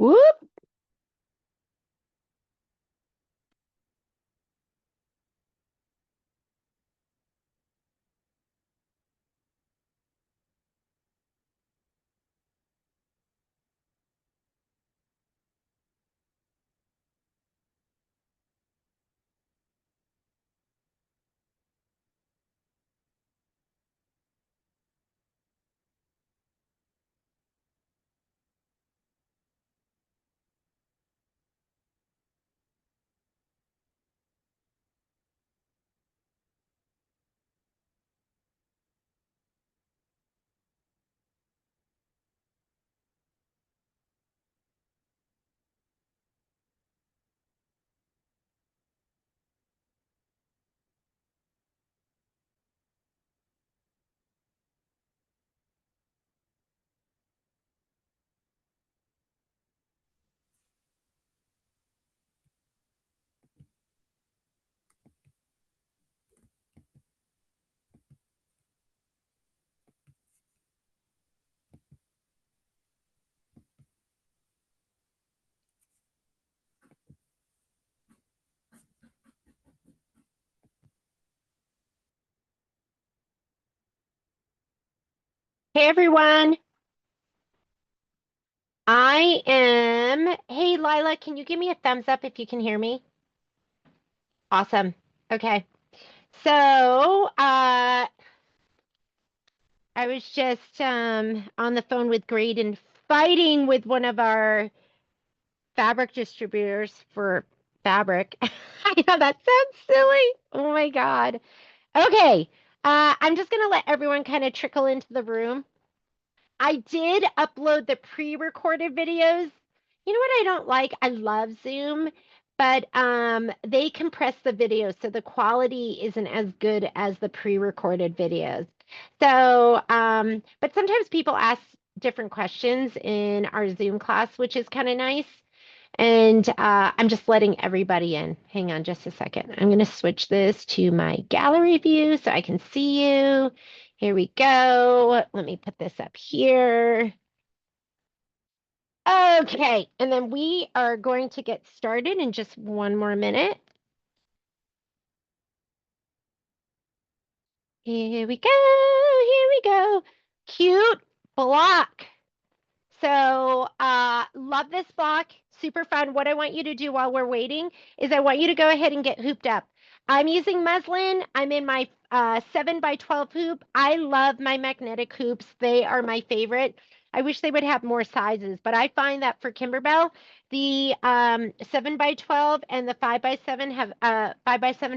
Whoop. Hey everyone. Hey Lila, can you give me a thumbs up if you can hear me? Awesome. Okay. So, I was just on the phone with Great and fighting with one of our fabric distributors for fabric. I know that sounds silly. Oh my God. Okay. I'm just gonna let everyone kind of trickle into the room. I did upload the pre-recorded videos. You know what I don't like? I love Zoom, but they compress the videos, so the quality isn't as good as the pre-recorded videos. So, but sometimes people ask different questions in our Zoom class, which is kind of nice. And I'm just letting everybody in. Hang on just a second. I'm going to switch this to my gallery view so I can see you. Here we go. Let me put this up here. Okay, and then we are going to get started in just one more minute. Here we go. Here we go. Cute block. So, love this block. Super fun. What I want you to do while we're waiting is I want you to go ahead and get hooped up. I'm using muslin. I'm in my 7 by 12 hoop. I love my magnetic hoops. They are my favorite. I wish they would have more sizes, but I find that for Kimberbell, the 7 by 12 and the 5 by 7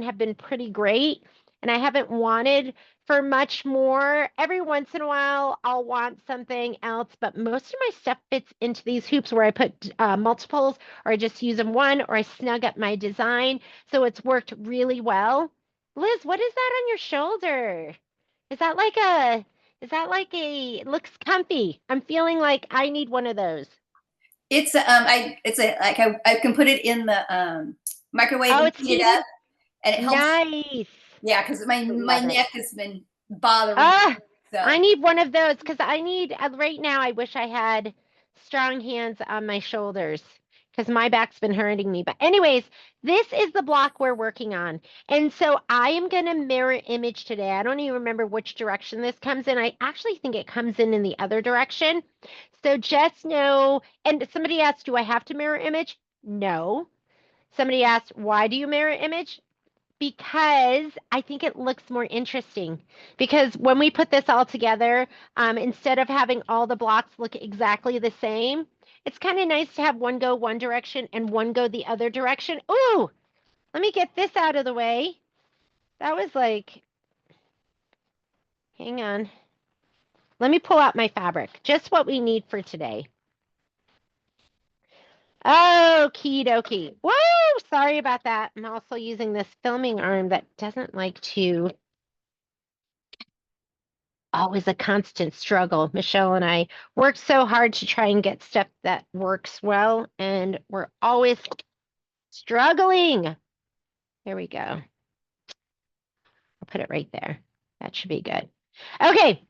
have been pretty great. And I haven't wanted for much more. Every once in a while, I'll want something else, but most of my stuff fits into these hoops where I put multiples, or I just use them one, or I snug up my design. So it's worked really well. Liz, what is that on your shoulder? Is that like a, it looks comfy. I'm feeling like I need one of those. I can put it in the microwave Oh, and it's heat it heated? up, and it helps. Nice. Yeah, because my Love it. neck has been bothering me. Ah, I So need one of those because I need right now. I wish I had strong hands on my shoulders because my back's been hurting me. But anyways, this is the block we're working on. And so I am going to mirror image today. I don't even remember which direction this comes in. I actually think it comes in the other direction. So just know, and somebody asked, do I have to mirror image? No. Somebody asked, why do you mirror image? Because I think it looks more interesting. Because when we put this all together, instead of having all the blocks look exactly the same, it's kind of nice to have one go one direction and one go the other direction. Ooh, let me get this out of the way. That was like, hang on. Let me pull out my fabric, just what we need for today. Okie dokie. Whoa, sorry about that. I'm also using this filming arm that doesn't like to always a constant struggle. Michelle and I work so hard to try and get stuff that works well, and we're always struggling. Here we go. I'll put it right there. That should be good. Okay,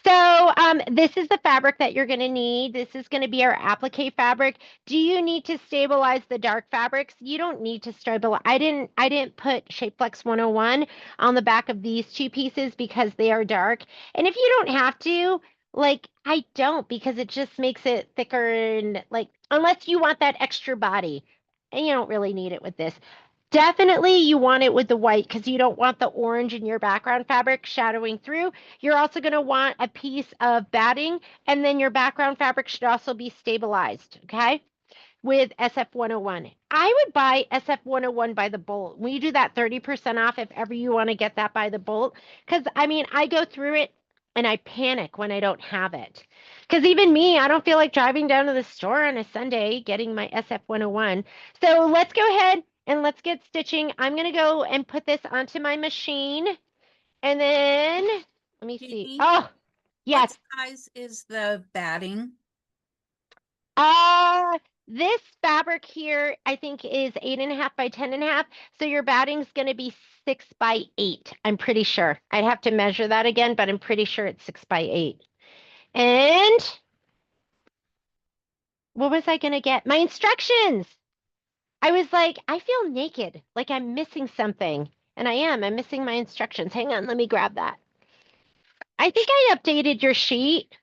So this is the fabric that you're going to need. This is going to be our applique fabric. Do you need to stabilize the dark fabrics? You don't need to stabilize. I didn't put Shapeflex 101 on the back of these two pieces because they are dark. And if you don't have to, like I don't, because it just makes it thicker and like unless you want that extra body. And you don't really need it with this. Definitely you want it with the white because you don't want the orange in your background fabric shadowing through. You're also going to want a piece of batting, and then your background fabric should also be stabilized, okay? With SF101. I would buy SF101 by the bolt. We do that 30% off if ever you want to get that by the bolt. Because, I mean, I go through it and I panic when I don't have it. Because even me, I don't feel like driving down to the store on a Sunday getting my SF101. So let's go ahead and let's get stitching. I'm going to go and put this onto my machine. And then, let me see. Jeannie, Oh, yes. what size is the batting? Uh, this fabric here, I think is 8.5 by 10.5. So your batting's going to be 6 by 8. I'm pretty sure. I'd have to measure that again, but I'm pretty sure it's 6 by 8. And what was I going to get? My instructions. I was like, I feel naked, like I'm missing something. And I am. I'm missing my instructions. Hang on, let me grab that. I think I updated your sheet.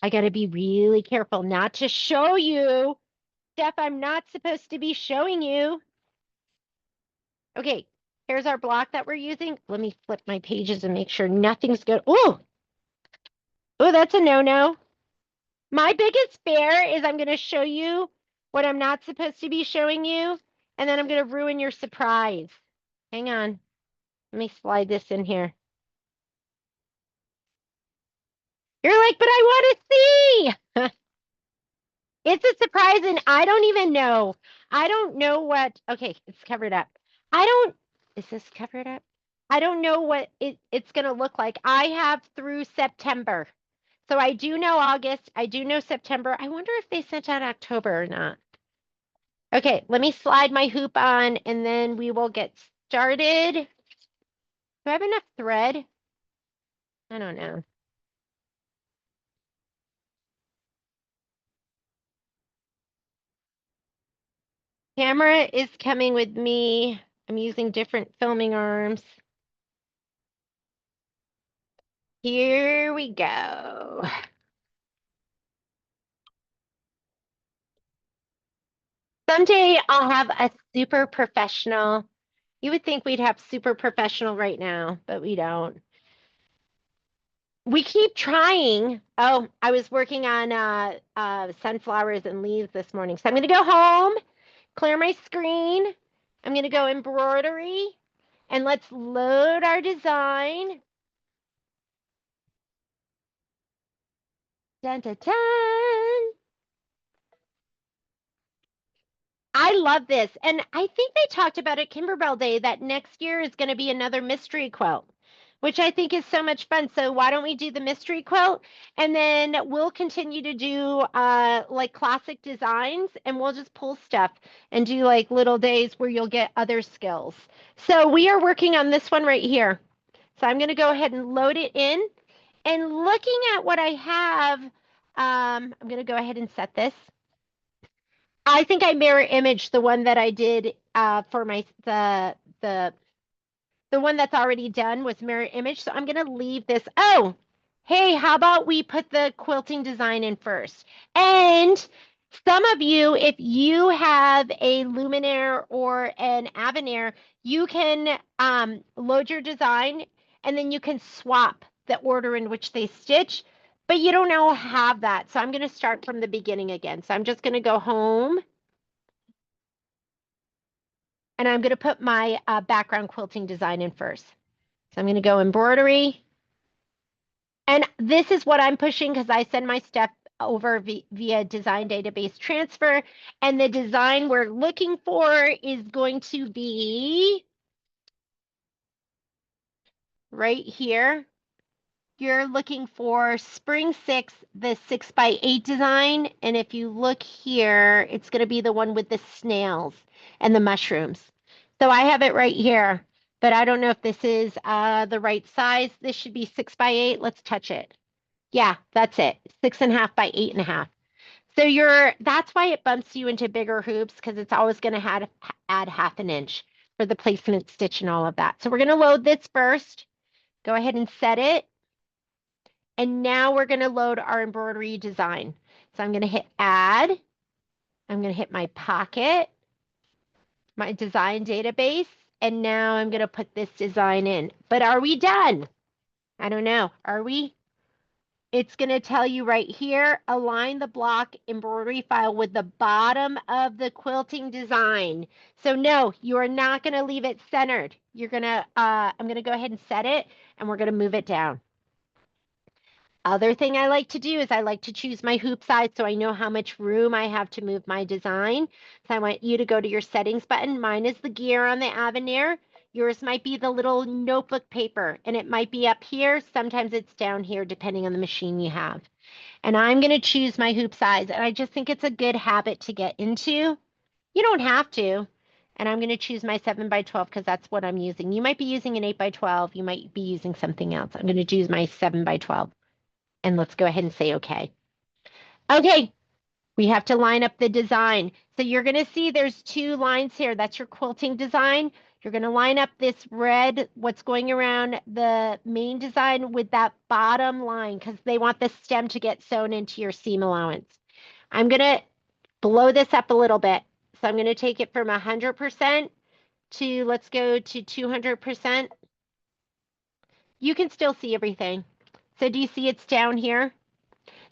I got to be really careful not to show you stuff I'm not supposed to be showing you. Okay, here's our block that we're using. Let me flip my pages and make sure nothing's good. Oh, that's a no-no. My biggest fear is I'm going to show you what I'm not supposed to be showing you, and then I'm going to ruin your surprise. Hang on. Let me slide this in here. You're like, but I want to see. It's a surprise, and I don't even know. I don't know what. Okay, it's covered up. I don't. Is this covered up? I don't know what it's going to look like. I have through September. So I do know August. I do know September. I wonder if they sent out October or not. Okay, let me slide my hoop on and then we will get started. Do I have enough thread? I don't know. Camera is coming with me. I'm using different filming arms. Here we go. Someday I'll have a super professional. You would think we'd have super professional right now, but we don't. We keep trying. Oh, I was working on sunflowers and leaves this morning. So I'm going to go home, clear my screen. I'm going to go embroidery, and let's load our design. Dun, dun, dun. I love this. And I think they talked about at Kimberbell Day that next year is going to be another mystery quilt, which I think is so much fun. So why don't we do the mystery quilt? And then we'll continue to do like classic designs, and we'll just pull stuff and do like little days where you'll get other skills. So we are working on this one right here. So I'm going to go ahead and load it in. And looking at what I have, I'm going to go ahead and set this. I think I mirror image the one that I did for my the one that's already done was mirror image. So I'm gonna leave this. Oh, hey, how about we put the quilting design in first? And some of you, if you have a Luminaire or an Avanair, you can load your design and then you can swap the order in which they stitch, but you don't know have that. So I'm going to start from the beginning again. So I'm just going to go home. And I'm going to put my background quilting design in first. So I'm going to go embroidery. And this is what I'm pushing because I send my stuff over via design database transfer. And the design we're looking for is going to be right here. You're looking for Spring 6, the 6 by 8 design. And if you look here, it's going to be the one with the snails and the mushrooms. So I have it right here, but I don't know if this is the right size. This should be 6 by 8. Let's touch it. Yeah, that's it. 6.5 by 8.5. So that's why it bumps you into bigger hoops because it's always going to add 1/2 inch for the placement stitch and all of that. So we're going to load this first. Go ahead and set it. And now we're going to load our embroidery design. So I'm going to hit add. I'm going to hit my pocket, my design database, and now I'm going to put this design in. But are we done? I don't know. Are we? It's going to tell you right here, align the block embroidery file with the bottom of the quilting design. So no, you are not going to leave it centered. You're going to, I'm going to go ahead and set it, and we're going to move it down. Other thing I like to do is I like to choose my hoop size so I know how much room I have to move my design. So I want you to go to your settings button. Mine is the gear on the Avenir. Yours might be the little notebook paper, and it might be up here. Sometimes it's down here, depending on the machine you have. And I'm going to choose my hoop size, and I just think it's a good habit to get into. You don't have to. And I'm going to choose my 7 by 12 because that's what I'm using. You might be using an 8 by 12. You might be using something else. I'm going to choose my 7 by 12. And let's go ahead and say okay. Okay, we have to line up the design. So you're going to see there's 2 lines here. That's your quilting design. You're going to line up this red, what's going around the main design with that bottom line because they want the stem to get sewn into your seam allowance. I'm going to blow this up a little bit. So I'm going to take it from 100% to, let's go to 200%. You can still see everything. So do you see it's down here?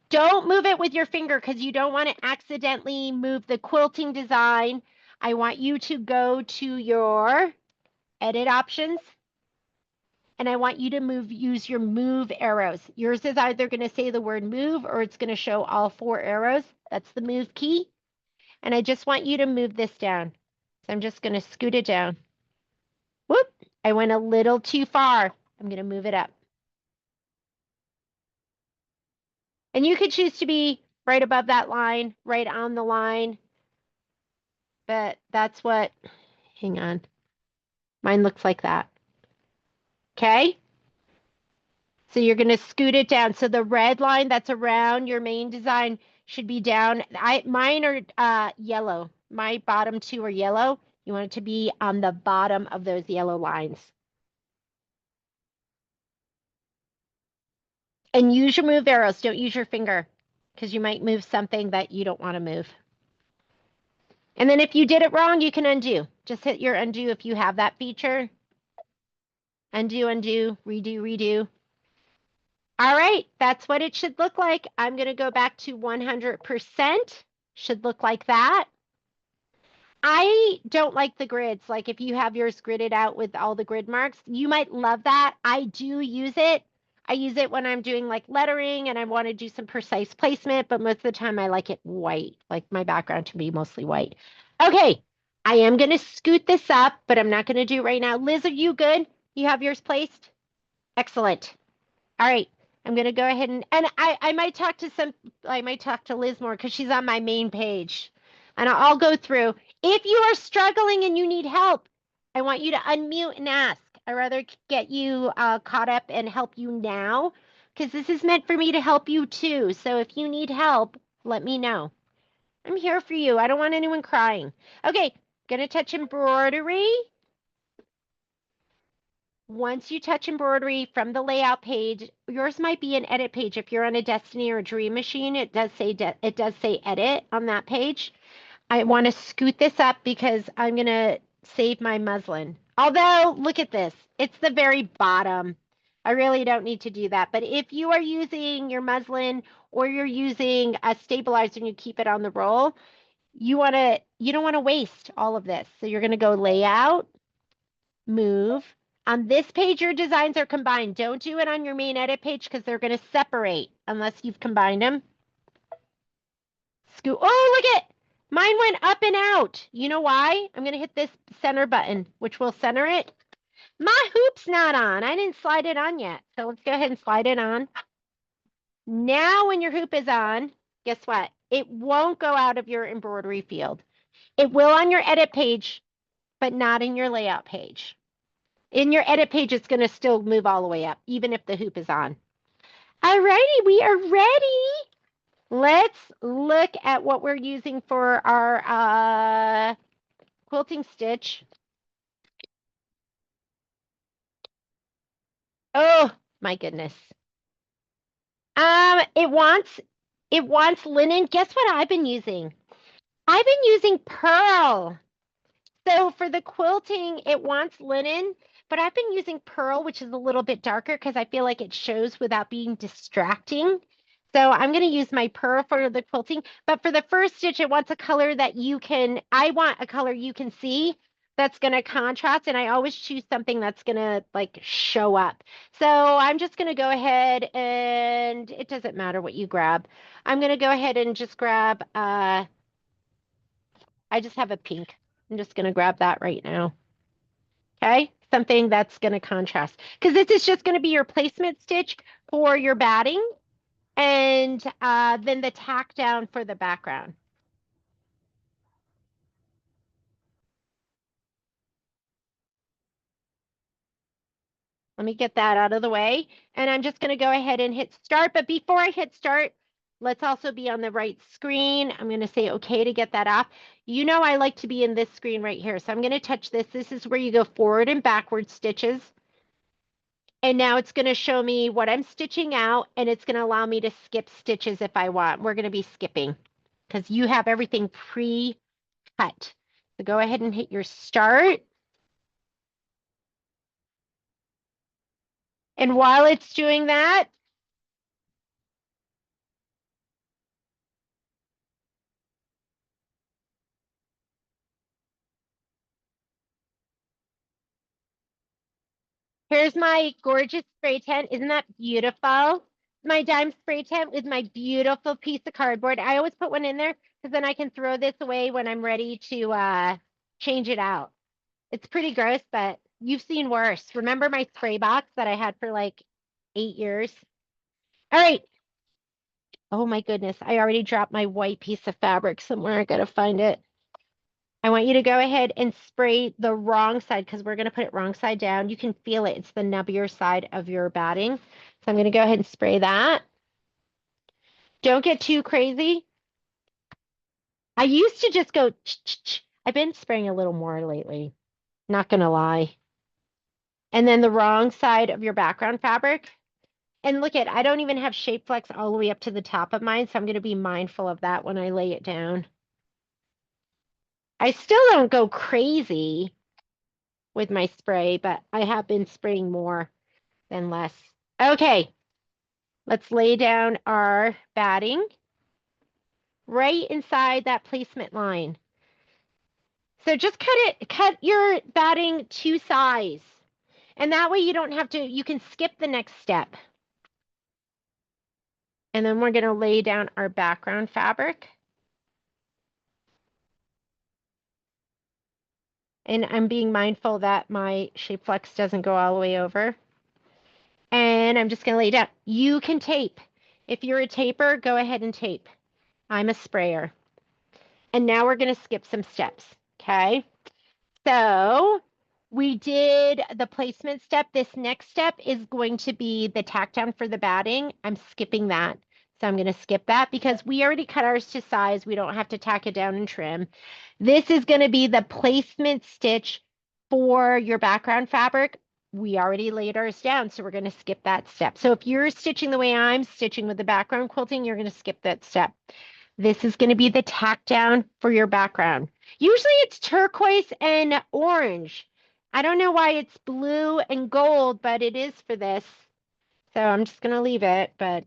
Don't move it with your finger because you don't want to accidentally move the quilting design. I want you to go to your edit options and I want you to use your move arrows. Yours is either going to say the word move or it's going to show all 4 arrows. That's the move key. And I just want you to move this down. So I'm just going to scoot it down. Whoop, I went a little too far. I'm going to move it up. And you could choose to be right above that line, right on the line. But that's what, hang on. Mine looks like that. Okay. So you're going to scoot it down. So the red line that's around your main design should be down. Mine are yellow. My bottom 2 are yellow. You want it to be on the bottom of those yellow lines. And use your move arrows. Don't use your finger because you might move something that you don't want to move. And then if you did it wrong, you can undo. Just hit your undo if you have that feature. Undo, undo, redo, redo. All right, that's what it should look like. I'm going to go back to 100%. Should look like that. I don't like the grids. Like if you have yours gridded out with all the grid marks, you might love that. I do use it. I use it when I'm doing like lettering and I want to do some precise placement, but most of the time I like it white, like my background to be mostly white. Okay, I am going to scoot this up, but I'm not going to do it right now. Liz, are you good? You have yours placed? Excellent. All right, I'm going to go ahead and I might talk to Liz more because she's on my main page. And I'll go through. If you are struggling and you need help, I want you to unmute and ask. I'd rather get you caught up and help you now because this is meant for me to help you too. So if you need help, let me know. I'm here for you. I don't want anyone crying. Okay, gonna touch embroidery. Once you touch embroidery from the layout page, yours might be an edit page. If you're on a Destiny or a Dream Machine, it does say edit on that page. I want to scoot this up because I'm going to save my muslin. Although, look at this. It's the very bottom. I really don't need to do that. But if you are using your muslin or you're using a stabilizer and you keep it on the roll, you don't want to waste all of this. So you're going to go layout, move. On this page, your designs are combined. Don't do it on your main edit page because they're going to separate unless you've combined them. Scoot. Oh, look at mine went up and out. You know why? I'm going to hit this center button, which will center it. My hoop's not on. I didn't slide it on yet. So let's go ahead and slide it on. Now when your hoop is on, guess what? It won't go out of your embroidery field. It will on your edit page, but not in your layout page. In your edit page, it's going to still move all the way up, even if the hoop is on. Alrighty, we are ready. Let's look at what we're using for our quilting stitch. Oh my goodness. It wants linen. Guess what I've been using? I've been using pearl. So for the quilting, it wants linen, but I've been using pearl, which is a little bit darker because I feel like it shows without being distracting. So I'm going to use my pearl for the quilting, but for the first stitch, it wants a color that I want a color you can see that's going to contrast, and I always choose something that's going to like show up. So I'm just going to go ahead and it doesn't matter what you grab. I'm going to go ahead and just grab, I just have a pink. I'm just going to grab that right now. Okay, something that's going to contrast because this is just going to be your placement stitch for your batting and then the tack down for the background. Let me get that out of the way. And I'm just going to go ahead and hit start. But before I hit start, let's also be on the right screen. I'm going to say okay to get that off. You know I like to be in this screen right here. So I'm going to touch this. This is where you go forward and backward stitches. And now it's going to show me what I'm stitching out, and it's going to allow me to skip stitches if I want. We're going to be skipping because you have everything pre-cut. So go ahead and hit your start. And while it's doing that, here's my gorgeous spray tent. Isn't that beautiful? My dime spray tent with my beautiful piece of cardboard. I always put one in there because then I can throw this away when I'm ready to change it out. It's pretty gross, but you've seen worse. Remember my spray box that I had for like 8 years? All right. Oh my goodness. I already dropped my white piece of fabric somewhere. I gotta find it. I want you to go ahead and spray the wrong side because we're going to put it wrong side down. You can feel it. It's the nubbier side of your batting. So I'm going to go ahead and spray that. Don't get too crazy. I used to just go, ch-ch-ch. I've been spraying a little more lately. Not going to lie. And then the wrong side of your background fabric. And look at, I don't even have shape flex all the way up to the top of mine. So I'm going to be mindful of that when I lay it down. I still don't go crazy with my spray, but I have been spraying more than less. Okay, let's lay down our batting right inside that placement line. So just cut your batting to size. And that way you don't have to, you can skip the next step. And then we're gonna lay down our background fabric. And I'm being mindful that my shape flex doesn't go all the way over. And I'm just gonna lay down. You can tape. If you're a taper, go ahead and tape. I'm a sprayer. And now we're gonna skip some steps, okay? So we did the placement step. This next step is going to be the tack down for the batting. I'm skipping that. So I'm going to skip that because we already cut ours to size. We don't have to tack it down and trim. This is going to be the placement stitch for your background fabric. We already laid ours down, so we're going to skip that step. So if you're stitching the way I'm stitching with the background quilting, you're going to skip that step. This is going to be the tack down for your background. Usually it's turquoise and orange. I don't know why it's blue and gold, but it is for this. So I'm just going to leave it, but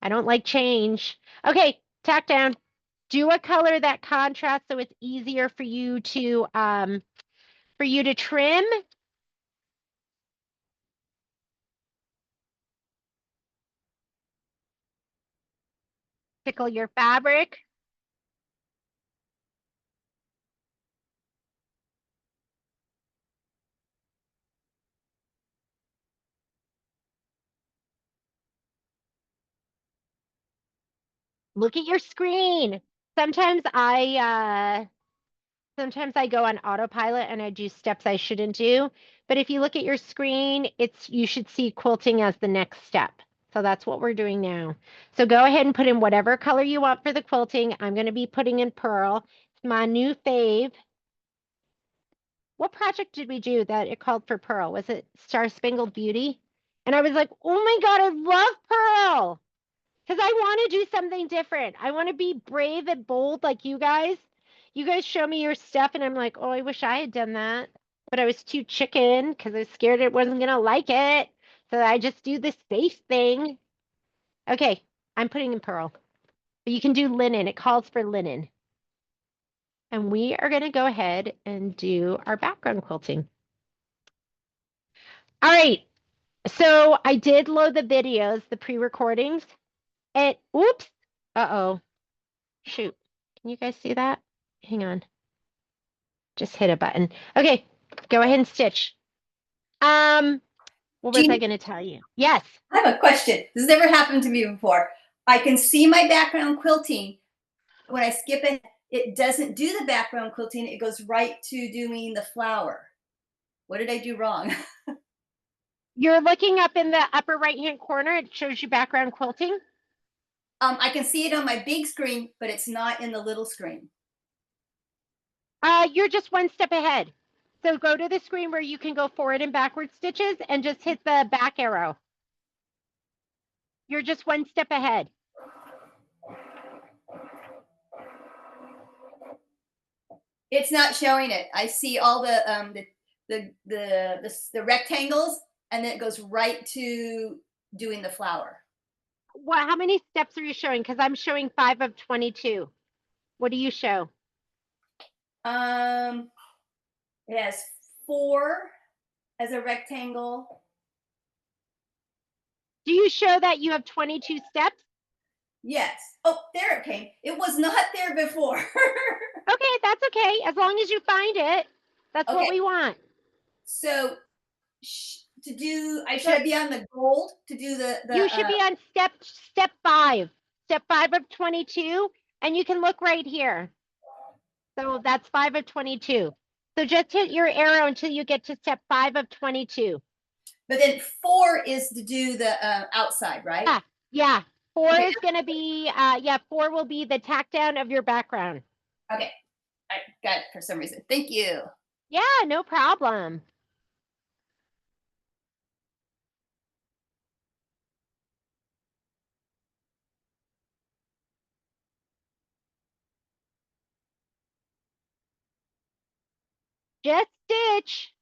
I don't like change. Okay, tack down. Do a color that contrasts so it's easier for you to trim. Tickle your fabric. Look at your screen. Sometimes I go on autopilot and I do steps I shouldn't do. But if you look at your screen, you should see quilting as the next step. So that's what we're doing now. So go ahead and put in whatever color you want for the quilting. I'm going to be putting in pearl. It's my new fave. What project did we do that it called for pearl? Was it Star Spangled Beauty? And I was like, oh my God, I love pearl. Because I want to do something different. I want to be brave and bold like you guys. You guys show me your stuff and I'm like, oh, I wish I had done that. But I was too chicken because I was scared it wasn't going to like it. So I just do the safe thing. Okay, I'm putting in pearl. But you can do linen. It calls for linen. And we are going to go ahead and do our background quilting. All right. So I did load the videos, the pre-recordings. And oops. Uh-oh. Shoot. Can you guys see that? Hang on. Just hit a button. Okay, go ahead and stitch. What was I going to tell you? Yes. I have a question. This has never happened to me before. I can see my background quilting. When I skip it, it doesn't do the background quilting. It goes right to doing the flower. What did I do wrong? You're looking up in the upper right-hand corner. It shows you background quilting. I can see it on my big screen, but it's not in the little screen. You're just one step ahead. So go to the screen where you can go forward and backward stitches and just hit the back arrow. You're just one step ahead. It's not showing it. I see all the rectangles, and then it goes right to doing the flower. What? How many steps are you showing? Because I'm showing 5 of 22. What do you show? It has 4 as a rectangle. Do you show that you have 22 steps? Yes. Oh, there it came. It was not there before. Okay, that's okay. As long as you find it, that's what we want. So to do, should I be on the gold to do the you should be on step 5. Step 5 of 22, and you can look right here. So that's 5 of 22. So just hit your arrow until you get to step 5 of 22. But then 4 is to do the outside, right? Yeah. 4 is going to be, 4 will be the tack down of your background. Okay. I got it for some reason. Thank you. Yeah, no problem. Just stitch.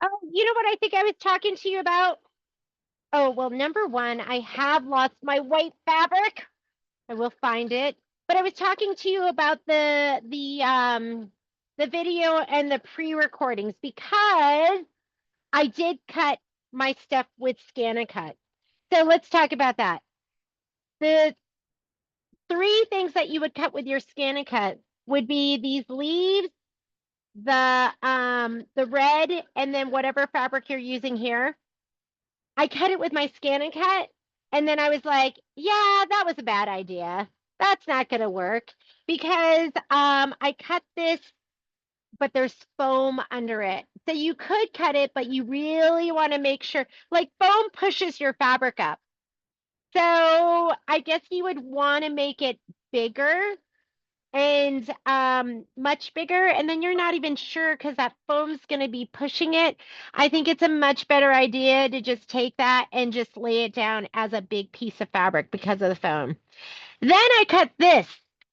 Oh, you know what I think I was talking to you about? Oh, well, number 1, I have lost my white fabric. I will find it. But I was talking to you about the video and the pre-recordings because I did cut my stuff with Scan-A-Cut. So let's talk about that. The 3 things that you would cut with your Scan-A-Cut would be these leaves, the red, and then whatever fabric you're using here. I cut it with my Scan-A-Cut, and then I was like, yeah, that was a bad idea. That's not going to work because I cut this, but there's foam under it. So you could cut it, but you really want to make sure, like foam pushes your fabric up. So I guess you would want to make it bigger and much bigger, and then you're not even sure because that foam's going to be pushing it. I think it's a much better idea to just take that and just lay it down as a big piece of fabric because of the foam. Then I cut this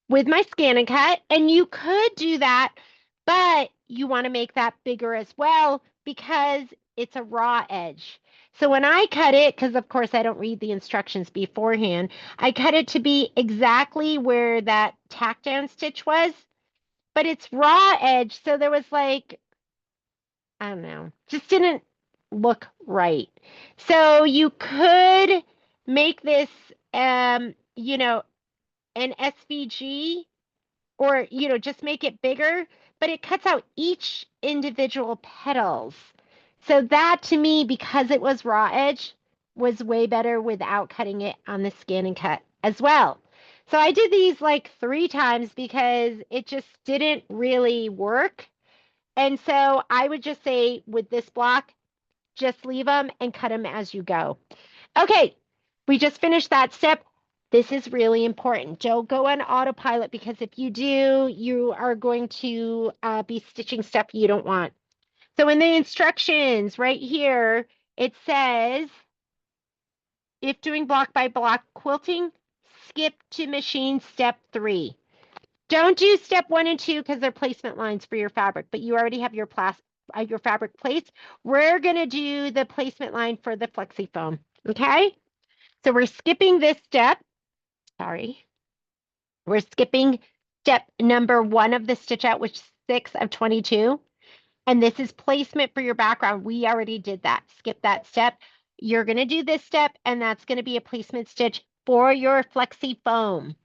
with my Scan-A-Cut, and you could do that, but you want to make that bigger as well because it's a raw edge. So when I cut it, because of course I don't read the instructions beforehand, I cut it to be exactly where that tack down stitch was, but it's raw edge. So there was like, I don't know, just didn't look right. So you could make this, you know, an SVG or, you know, just make it bigger, but it cuts out each individual petals. So that to me, because it was raw edge, was way better without cutting it on the skin and cut as well. So I did these like 3 times because it just didn't really work. And so I would just say with this block, just leave them and cut them as you go. Okay, we just finished that step. This is really important. Don't go on autopilot because if you do, you are going to be stitching stuff you don't want. So in the instructions right here, it says, if doing block by block quilting, skip to machine step 3. Don't do step 1 and 2 because they're placement lines for your fabric, but you already have your fabric placed. We're going to do the placement line for the flexi foam. Okay, so we're skipping this step. Sorry. We're skipping step number 1 of the stitch out, which is 6 of 22. And this is placement for your background. We already did that. Skip that step. You're going to do this step, and that's going to be a placement stitch for your flexi foam.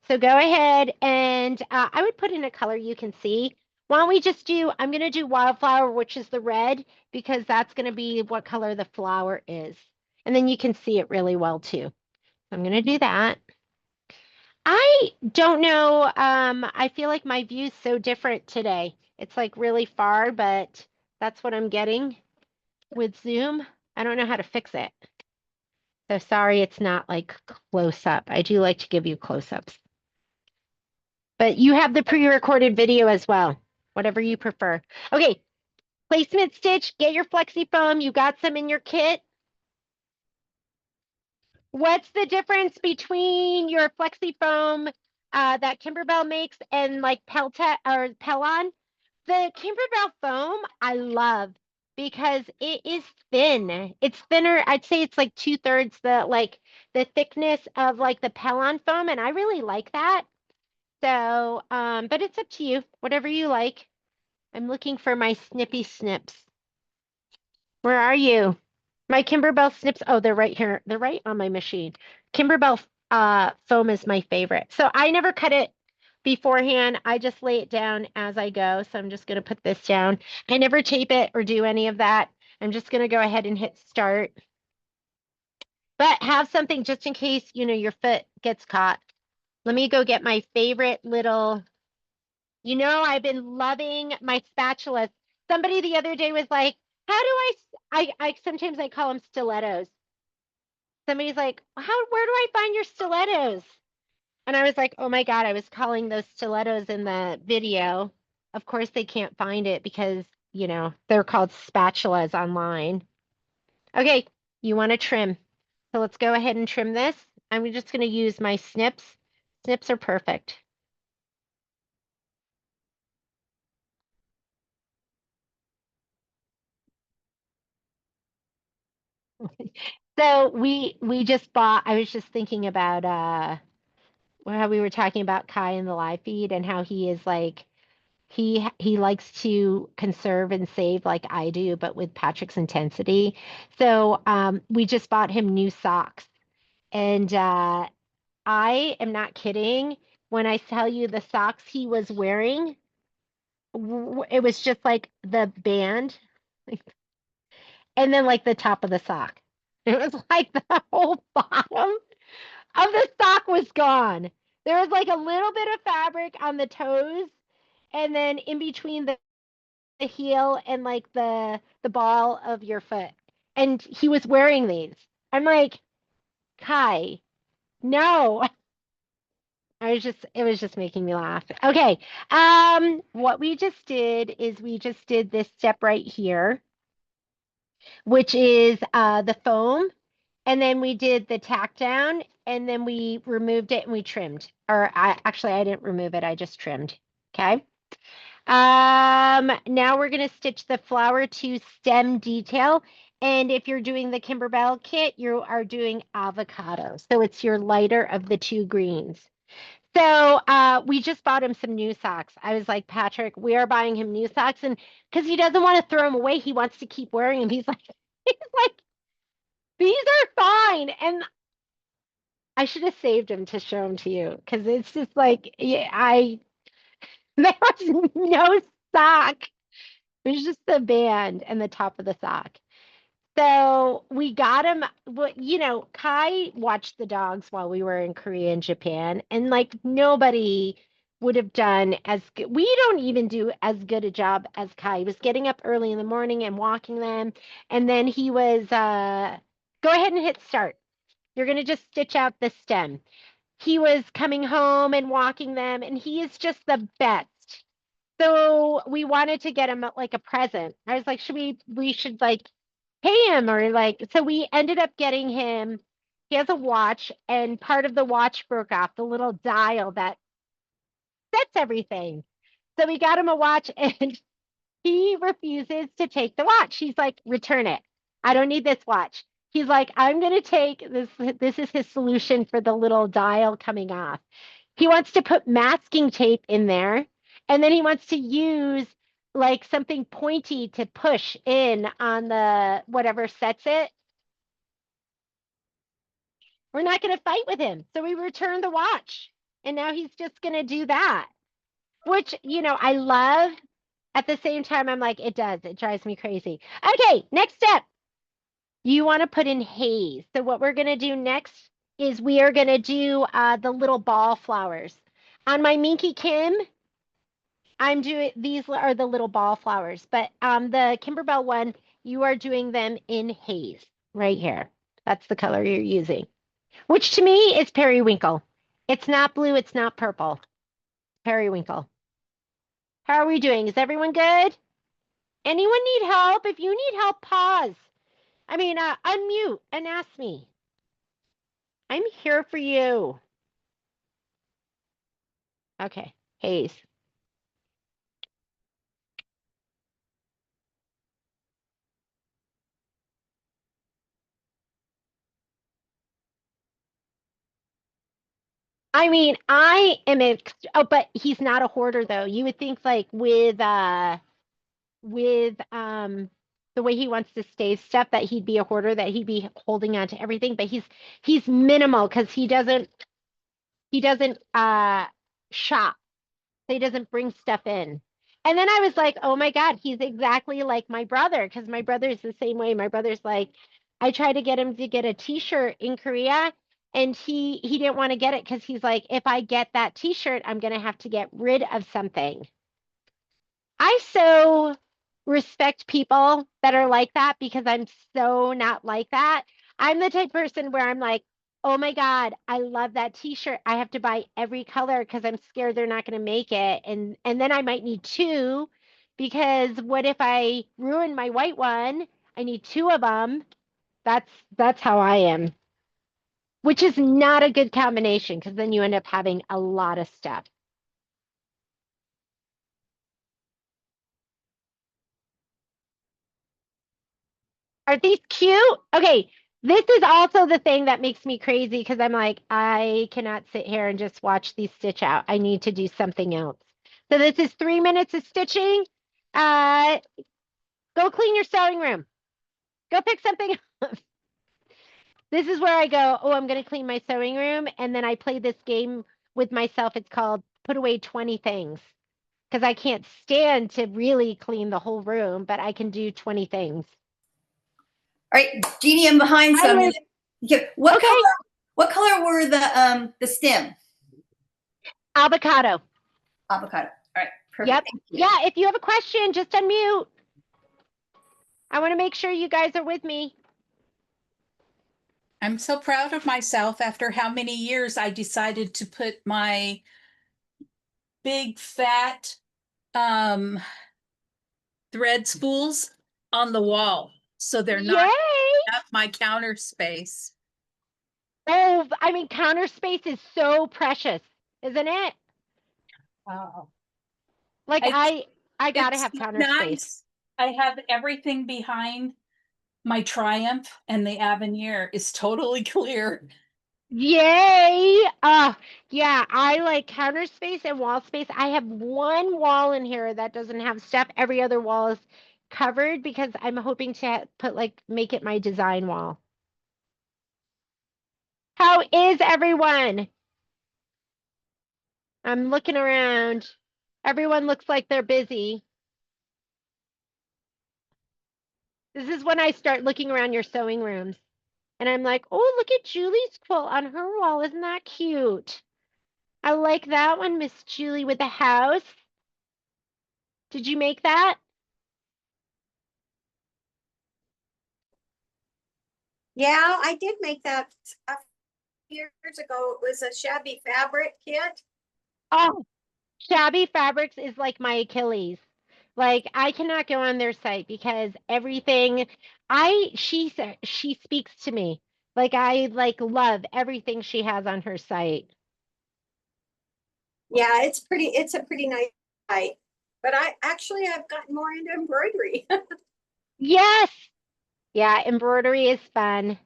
So go ahead and I would put in a color you can see. Why don't we just do, I'm going to do Wildflower, which is the red, because that's going to be what color the flower is. And then you can see it really well too. I'm going to do that. I don't know. I feel like my view's so different today. It's like really far, but that's what I'm getting with Zoom. I don't know how to fix it. So sorry it's not like close up. I do like to give you close-ups. But you have the pre-recorded video as well, whatever you prefer. Okay, placement stitch, get your flexi foam. You got some in your kit. What's the difference between your flexi foam that Kimberbell makes and like Peltet or Pellon? The Kimberbell foam I love because it is thin. It's thinner. I'd say it's like 2/3 the thickness of like the Pellon foam, and I really like that. So, but it's up to you, whatever you like. I'm looking for my snippy snips. Where are you? My Kimberbell snips. Oh, they're right here. They're right on my machine. Kimberbell foam is my favorite. So I never cut it beforehand. I just lay it down as I go. So I'm just going to put this down. I never tape it or do any of that. I'm just going to go ahead and hit start. But have something just in case, you know, your foot gets caught. Let me go get my favorite little, you know, I've been loving my spatulas. Somebody the other day was like, how do I sometimes I call them stilettos. Somebody's like, where do I find your stilettos? And I was like, oh my God, I was calling those stilettos in the video. Of course, they can't find it because, you know, they're called spatulas online. Okay, you want to trim. So let's go ahead and trim this. I'm just going to use my snips. Snips are perfect. So we just bought, I was just thinking about how we were talking about Kai in the live feed and how he is like he likes to conserve and save like I do, but with Patrick's intensity. So we just bought him new socks. And I am not kidding when I tell you the socks he was wearing, it was just like the band and then like the top of the sock. It was like the whole bottom of the sock was gone. There was like a little bit of fabric on the toes, and then in between the heel and like the ball of your foot. And he was wearing these. I'm like, Kai, no. It was just making me laugh. Okay. What we just did is we just did this step right here, which is the foam. And then we did the tack down, and then we removed it and we trimmed. Or I didn't remove it, I just trimmed. Okay. Now we're going to stitch the flower to stem detail. And if you're doing the Kimberbell kit, you are doing avocado. So it's your lighter of the two greens. So we just bought him some new socks. I was like, Patrick, we are buying him new socks. And because he doesn't want to throw them away, he wants to keep wearing them. He's like, these are fine. And I should have saved him to show them to you because it's just like, yeah, there was no sock. It was just the band and the top of the sock. So we got him. Well, Kai watched the dogs while we were in Korea and Japan, and like nobody would have done as good. We don't even do as good a job as Kai. He was getting up early in the morning and walking them, and then he was go ahead and hit start. You're gonna just stitch out the stem. He was coming home and walking them, and he is just the best. So we wanted to get him like a present. I was like, we should like pay him or like, so we ended up getting him, he has a watch and part of the watch broke off, the little dial that sets everything. So we got him a watch and he refuses to take the watch. He's like, return it. I don't need this watch. He's like, I'm going to take this. This is his solution for the little dial coming off. He wants to put masking tape in there, and then he wants to use like something pointy to push in on the whatever sets it. We're not going to fight with him. So we returned the watch, and now he's just going to do that, which, I love. At the same time, I'm like, it does. It drives me crazy. Okay, next step. You want to put in haze. So what we're going to do next is we are going to do the little ball flowers. On my Minky Kim, I'm doing, these are the little ball flowers, but the Kimberbell one, you are doing them in haze right here. That's the color you're using, which to me is periwinkle. It's not blue, it's not purple. Periwinkle. How are we doing? Is everyone good? Anyone need help? If you need help, pause. Unmute and ask me. I'm here for you. Okay, haze. I am but he's not a hoarder though. You would think like with the way he wants to stave stuff that he'd be a hoarder, that he'd be holding on to everything, but he's minimal because he doesn't shop. So he doesn't bring stuff in. And then I was like, oh my God, he's exactly like my brother, because my brother is the same way. My brother's like, I tried to get him to get a t-shirt in Korea, and he didn't want to get it because he's like, if I get that t-shirt, I'm gonna have to get rid of something. I so respect people that are like that because I'm so not like that. I'm the type of person where I'm like, oh my God, I love that t-shirt. I have to buy every color because I'm scared they're not going to make it. And then I might need two because what if I ruin my white one? I need two of them. That's how I am, which is not a good combination because then you end up having a lot of stuff. Are these cute? Okay, this is also the thing that makes me crazy because I'm like, I cannot sit here and just watch these stitch out. I need to do something else. So this is 3 minutes of stitching. Uh, go clean your sewing room. Go pick something up. This is where I go, oh, I'm going to clean my sewing room. And then I play this game with myself. It's called Put Away 20 Things because I can't stand to really clean the whole room, but I can do 20 things. All right, Jeannie, I'm behind, so I'm gonna, what color were the stem? Avocado. Avocado. All right, perfect. Yep. Yeah, if you have a question, just unmute. I want to make sure you guys are with me. I'm so proud of myself after how many years I decided to put my big fat thread spools on the wall so they're not up my counter space. Oh, counter space is so precious, isn't it? Wow. Like I gotta It's have counter space. nice. I have everything behind my Triumph, and the Avenir is totally clear. Yay! Yeah, I like counter space and wall space. I have one wall in here that doesn't have stuff. Every other wall is covered because I'm hoping to put make it my design wall. How is everyone? I'm looking around. Everyone looks like they're busy. This is when I start looking around your sewing rooms. And I'm like, oh, look at Julie's quilt on her wall. Isn't that cute? I like that one, Miss Julie, with the house. Did you make that? Yeah, I did make that a few years ago. It was a shabby fabric kit. Oh, Shabby Fabrics is like my Achilles. Like I cannot go on their site because everything she speaks to me. Like I love everything she has on her site. Yeah, it's a pretty nice site. But I've gotten more into embroidery. Yes. Yeah, embroidery is fun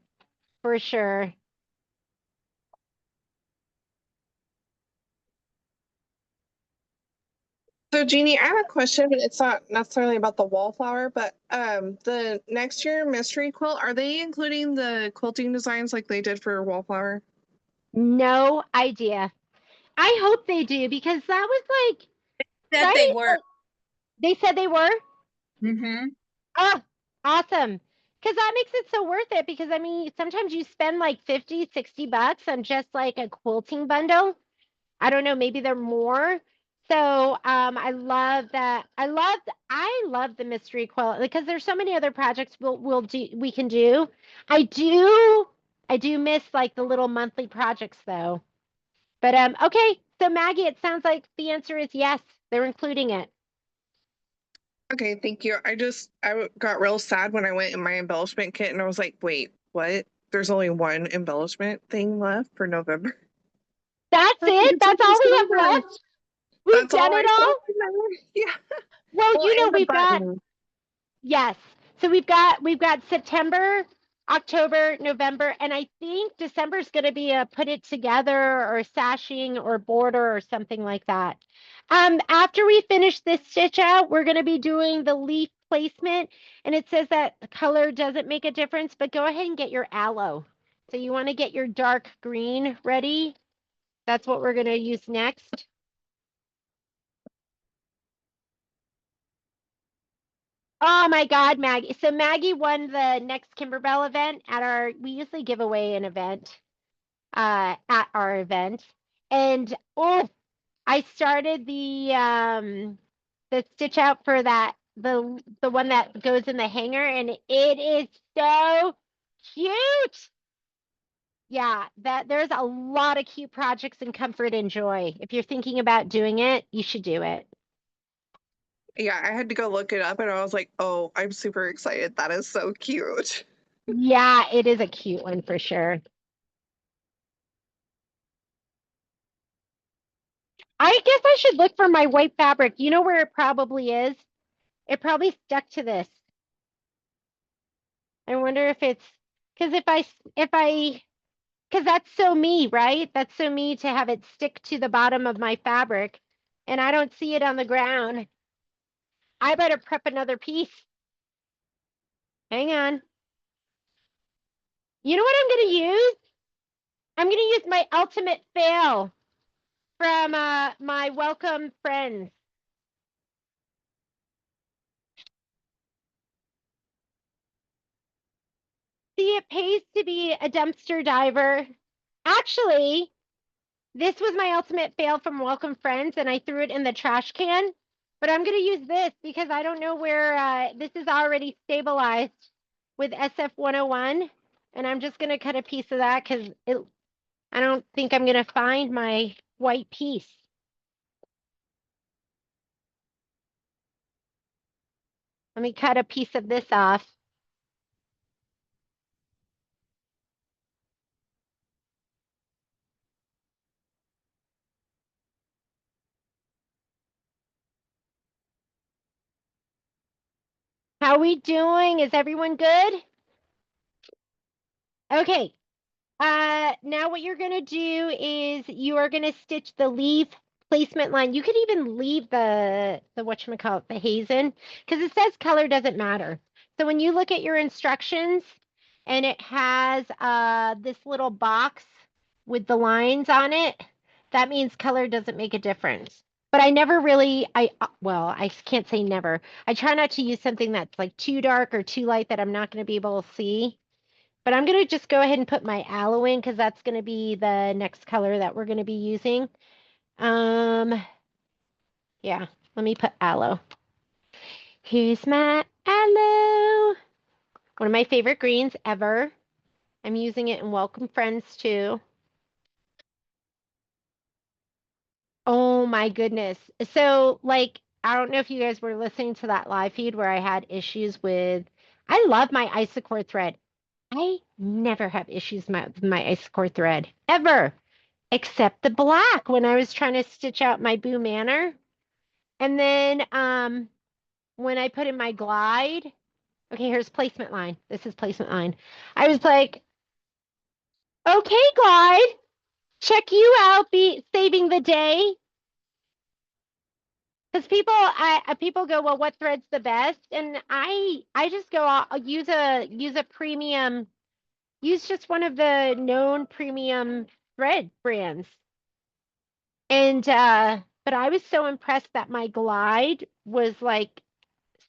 for sure. So Jeannie, I have a question, but it's not necessarily about the wallflower, but the next year mystery quilt, are they including the quilting designs like they did for wallflower? No idea. I hope they do because that was like That they right? were. They said they were. Mm-hmm. Oh, awesome. Because that makes it so worth it. Because I mean, sometimes you spend like 50, $60 on just like a quilting bundle. I don't know, maybe they're more. So I love that. I love the mystery quilt because there's so many other projects we can do. I do I do miss like the little monthly projects though. But okay, so Maggie, it sounds like the answer is yes, they're including it. Okay, thank you. Got real sad when I went in my embellishment kit and I was like, wait, what? There's only one embellishment thing left for November. That's it? It's That's all almost we have over. left? We've That's done all it I still all? remember. Yeah. Well, Well, you know, and the we've got button. yes. So we've got September, October, November, and I think December's going to be a put it together or sashing or border or something like that. After we finish this stitch out, we're going to be doing the leaf placement, and it says that the color doesn't make a difference, but go ahead and get your aloe. So you want to get your dark green ready. That's what we're going to use next. Oh my God, Maggie. So Maggie won the next Kimberbell event at we usually give away an event at our event. And oh, I started the stitch out for that, the one that goes in the hanger, and it is so cute. Yeah, that there's a lot of cute projects in Comfort and Joy. If you're thinking about doing it, you should do it. Yeah, I had to go look it up and I was like, oh, I'm super excited. That is so cute. Yeah, it is a cute one for sure. I guess I should look for my white fabric. You know where it probably is? It probably stuck to this. I wonder if it's because because that's so me, right? That's so me to have it stick to the bottom of my fabric and I don't see it on the ground. I better prep another piece. Hang on. You know what I'm going to use? I'm going to use my ultimate fail from my welcome friends. See, it pays to be a dumpster diver. Actually, this was my ultimate fail from Welcome Friends, and I threw it in the trash can. But I'm going to use this because I don't know where this is already stabilized with SF101. And I'm just going to cut a piece of that because I don't think I'm going to find my white piece. Let me cut a piece of this off. How we doing? Is everyone good? Okay. Now what you're gonna do is you are gonna stitch the leaf placement line. You could even leave the whatchamacallit, the hazen, because it says color doesn't matter. So when you look at your instructions and it has this little box with the lines on it, that means color doesn't make a difference. But I never really, well, I can't say never. I try not to use something that's like too dark or too light that I'm not going to be able to see. But I'm going to just go ahead and put my aloe in because that's going to be the next color that we're going to be using. Yeah, let me put aloe. Here's my aloe. One of my favorite greens ever. I'm using it in Welcome Friends too. Oh my goodness. So, like, I don't know if you guys were listening to that live feed where I had issues with, I love my Isacore thread. I never have issues with my Isacore thread, ever, except the black when I was trying to stitch out my Boo Manor. And then when I put in my glide, okay, here's placement line. This is placement line. I was like, okay, glide, check you out, be saving the day. Because people go, well, what thread's the best? And I just go, I'll use a premium, use just one of the known premium thread brands. And but I was so impressed that my glide was like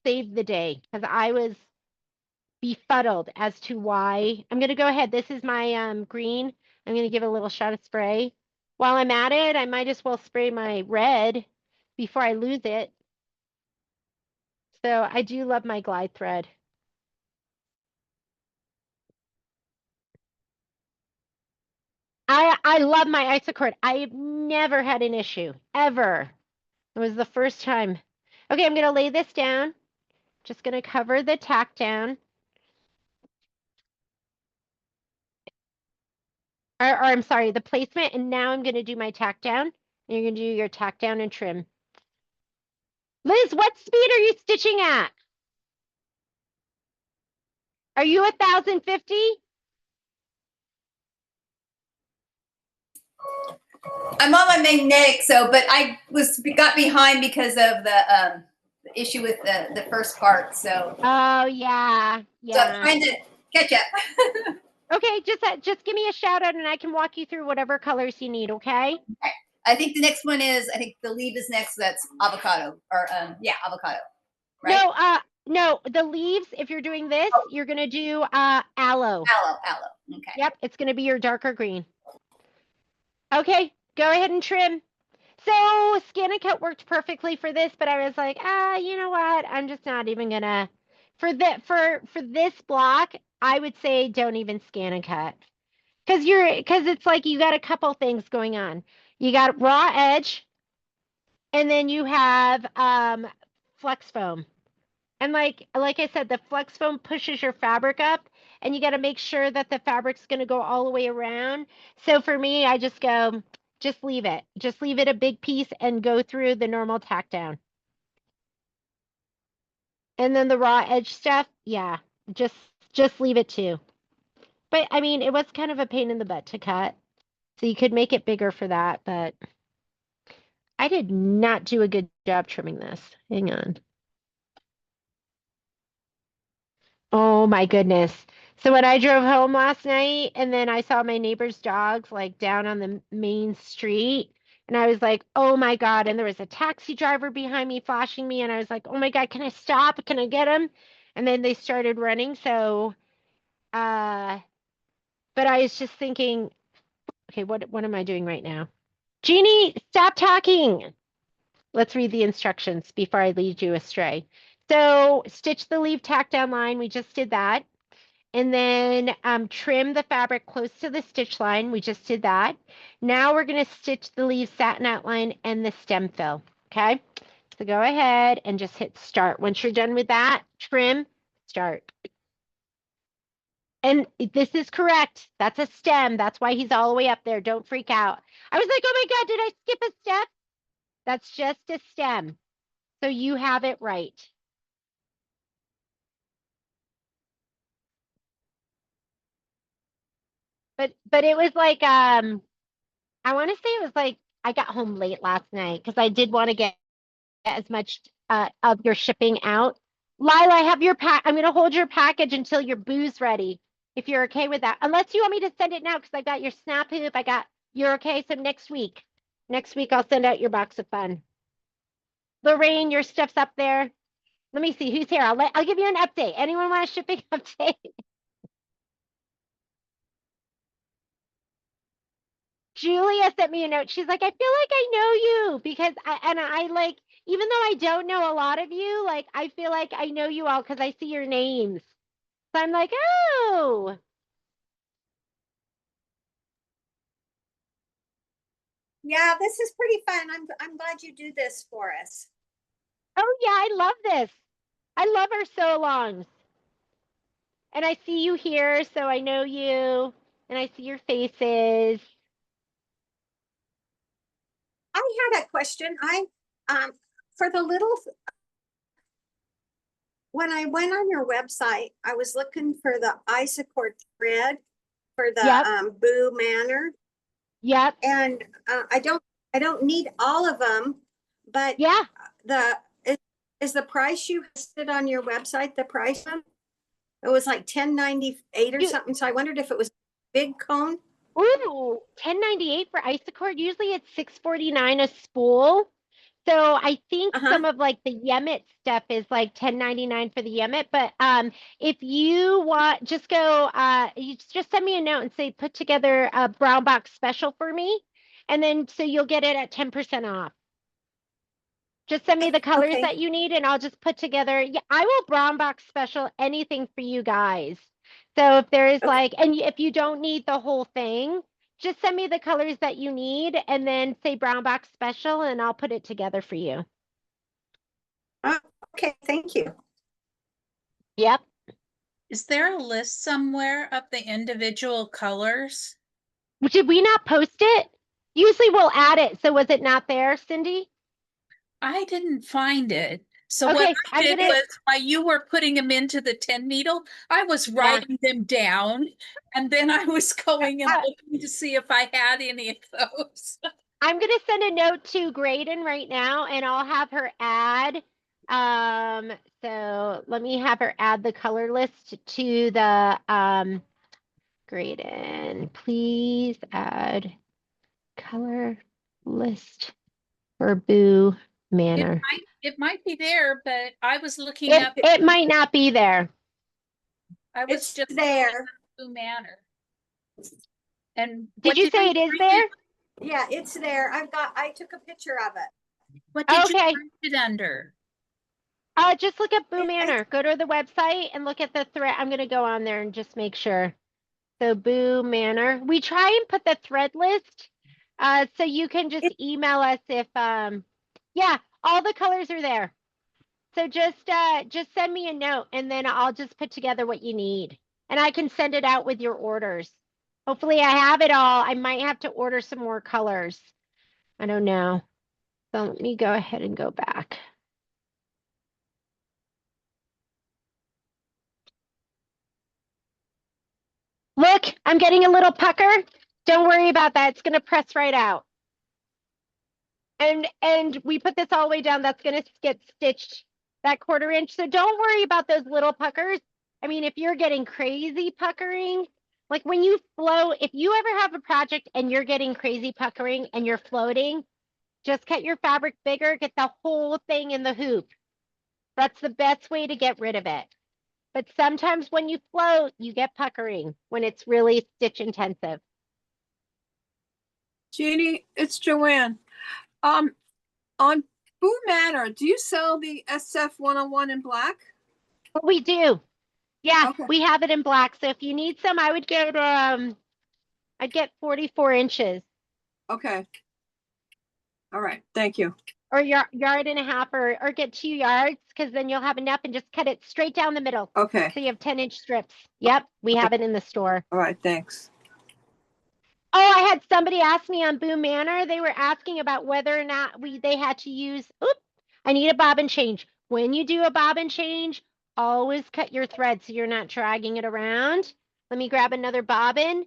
saved the day because I was befuddled as to why. I'm gonna go ahead. This is my green. I'm gonna give it a little shot of spray. While I'm at it, I might as well spray my red before I lose it. So I do love my glide thread. I love my Isacord. I've never had an issue, ever. It was the first time. Okay, I'm gonna lay this down. Just gonna cover the tack down. Or I'm sorry, the placement, and now I'm gonna do my tack down. And you're gonna do your tack down and trim. Liz, what speed are you stitching at? Are you 1,050? I'm on my magnetic, so but I got behind because of the issue with the first part. So Oh yeah, so yeah. I'm trying to catch up. Okay, just give me a shout out and I can walk you through whatever colors you need, okay? I think the next one is, I think the leaf is next. So that's avocado, or yeah, avocado. Right? No, the leaves, if you're doing this, you're gonna do aloe. Aloe. Okay. Yep, it's gonna be your darker green. Okay, go ahead and trim. So Scan and Cut worked perfectly for this, but I was like, you know what? I'm just not even gonna for this block, I would say don't even Scan and Cut. Because it's like you got a couple things going on. You got raw edge, and then you have flex foam. And like I said, the flex foam pushes your fabric up, and you got to make sure that the fabric's going to go all the way around. So for me, I just go, just leave it. Just leave it a big piece and go through the normal tack down. And then the raw edge stuff, yeah, just leave it too. But I mean, it was kind of a pain in the butt to cut. So you could make it bigger for that, but I did not do a good job trimming this. Hang on. Oh my goodness. So when I drove home last night and then I saw my neighbor's dogs like down on the main street and I was like, oh my God. And there was a taxi driver behind me flashing me and I was like, oh my God, can I stop? Can I get him? And then they started running. So, but I was just thinking, okay, what am I doing right now? Jeannie, stop talking. Let's read the instructions before I lead you astray. So stitch the leaf tack down line. We just did that. And then trim the fabric close to the stitch line. We just did that. Now we're going to stitch the leaf satin outline and the stem fill. Okay. So go ahead and just hit start. Once you're done with that, trim, start. And this is correct. That's a stem. That's why he's all the way up there. Don't freak out. I was like, oh my God, did I skip a step? That's just a stem. So you have it right. But it was like, I want to say it was like, I got home late last night because I did want to get as much of your shipping out. Lila, I have your pack. I'm going to hold your package until your boo's ready. If you're okay with that, unless you want me to send it now because I got your snap hoop. You're okay. So next week I'll send out your box of fun. Lorraine, your stuff's up there. Let me see who's here. I'll give you an update. Anyone want a shipping update? Julia sent me a note. She's like, I feel like I know you because I like, even though I don't know a lot of you, like I feel like I know you all because I see your names. So I'm like, oh. Yeah, this is pretty fun. I'm glad you do this for us. Oh yeah, I love this. I love our so longs. And I see you here, so I know you, and I see your faces. I had a question. For the little, when I went on your website, I was looking for the Isacord thread for the Yep. Boo Manor, Yep. and I don't need all of them, but Yeah. is the price you listed on your website the price? It was like 10.98 or something. So I wondered if it was big cone. Ooh, 10.98 for Isacord. Usually it's 6.49 a spool. So I think some of like the Yemet stuff is like 10.99 for the Yemet. But if you want, just go you just send me a note and say put together a brown box special for me. And then so you'll get it at 10% off. Just send me the colors Okay. that you need and I'll just put together. Yeah, I will brown box special anything for you guys. So if there is Okay. like, and if you don't need the whole thing, just send me the colors that you need and then say brown box special and I'll put it together for you. Okay, thank you. Yep. Is there a list somewhere of the individual colors? Did we not post it? Usually we'll add it. So was it not there, Cindy? I didn't find it. So Okay, what I I'm did gonna- was while you were putting them into the 10 needle, I was writing them down and then I was going and looking to see if I had any of those. I'm going to send a note to Graydon right now and I'll have her add. So let me have her add the color list to the Graydon. Please add color list for Boo Manor. It might be there, but I was looking up. It might not be there. I was It's just there. Boo Manor. And Did you say it is there? Yeah, it's there. I took a picture of it. What did you Okay. print it under? Just look up Boo Manor. Go to the website and look at the thread. I'm gonna go on there and just make sure. So Boo Manor. We try and put the thread list. So you can just email us if yeah, all the colors are there. So just send me a note and then I'll just put together what you need. And I can send it out with your orders. Hopefully I have it all. I might have to order some more colors. I don't know. So let me go ahead and go back. Look, I'm getting a little pucker. Don't worry about that. It's going to press right out. And we put this all the way down. That's going to get stitched that 1/4 inch. So don't worry about those little puckers. I mean, if you're getting crazy puckering, like when you float, if you ever have a project and you're getting crazy puckering and you're floating, just cut your fabric bigger, get the whole thing in the hoop. That's the best way to get rid of it. But sometimes when you float, you get puckering when it's really stitch intensive. Jeannie, it's Joanne. On Boo Manor, do you sell the SF 101 in black? We do. Yeah, Okay. we have it in black. So if you need some, I would go to I'd get 44 inches. Okay. All right. Thank you. Or yard and a half, or get 2 yards, because then you'll have enough and just cut it straight down the middle. Okay. So you have 10-inch strips. Yep, we have it in the store. All right. Thanks. Oh, I had somebody ask me on Boo Manor. They were asking about whether or not they had to use, I need a bobbin change. When you do a bobbin change, always cut your thread so you're not dragging it around. Let me grab another bobbin.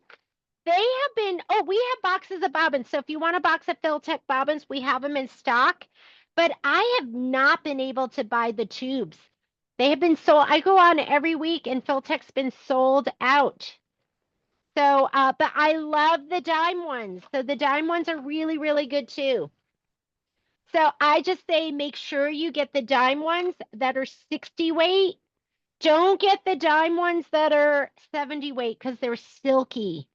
They have been, oh, we have boxes of bobbins. So if you want a box of Philtech bobbins, we have them in stock. But I have not been able to buy the tubes. They have been sold. I go on every week and Philtech's been sold out. So, but I love the dime ones. So the dime ones are really, really good too. So I just say make sure you get the dime ones that are 60 weight. Don't get the dime ones that are 70 weight because they're silky.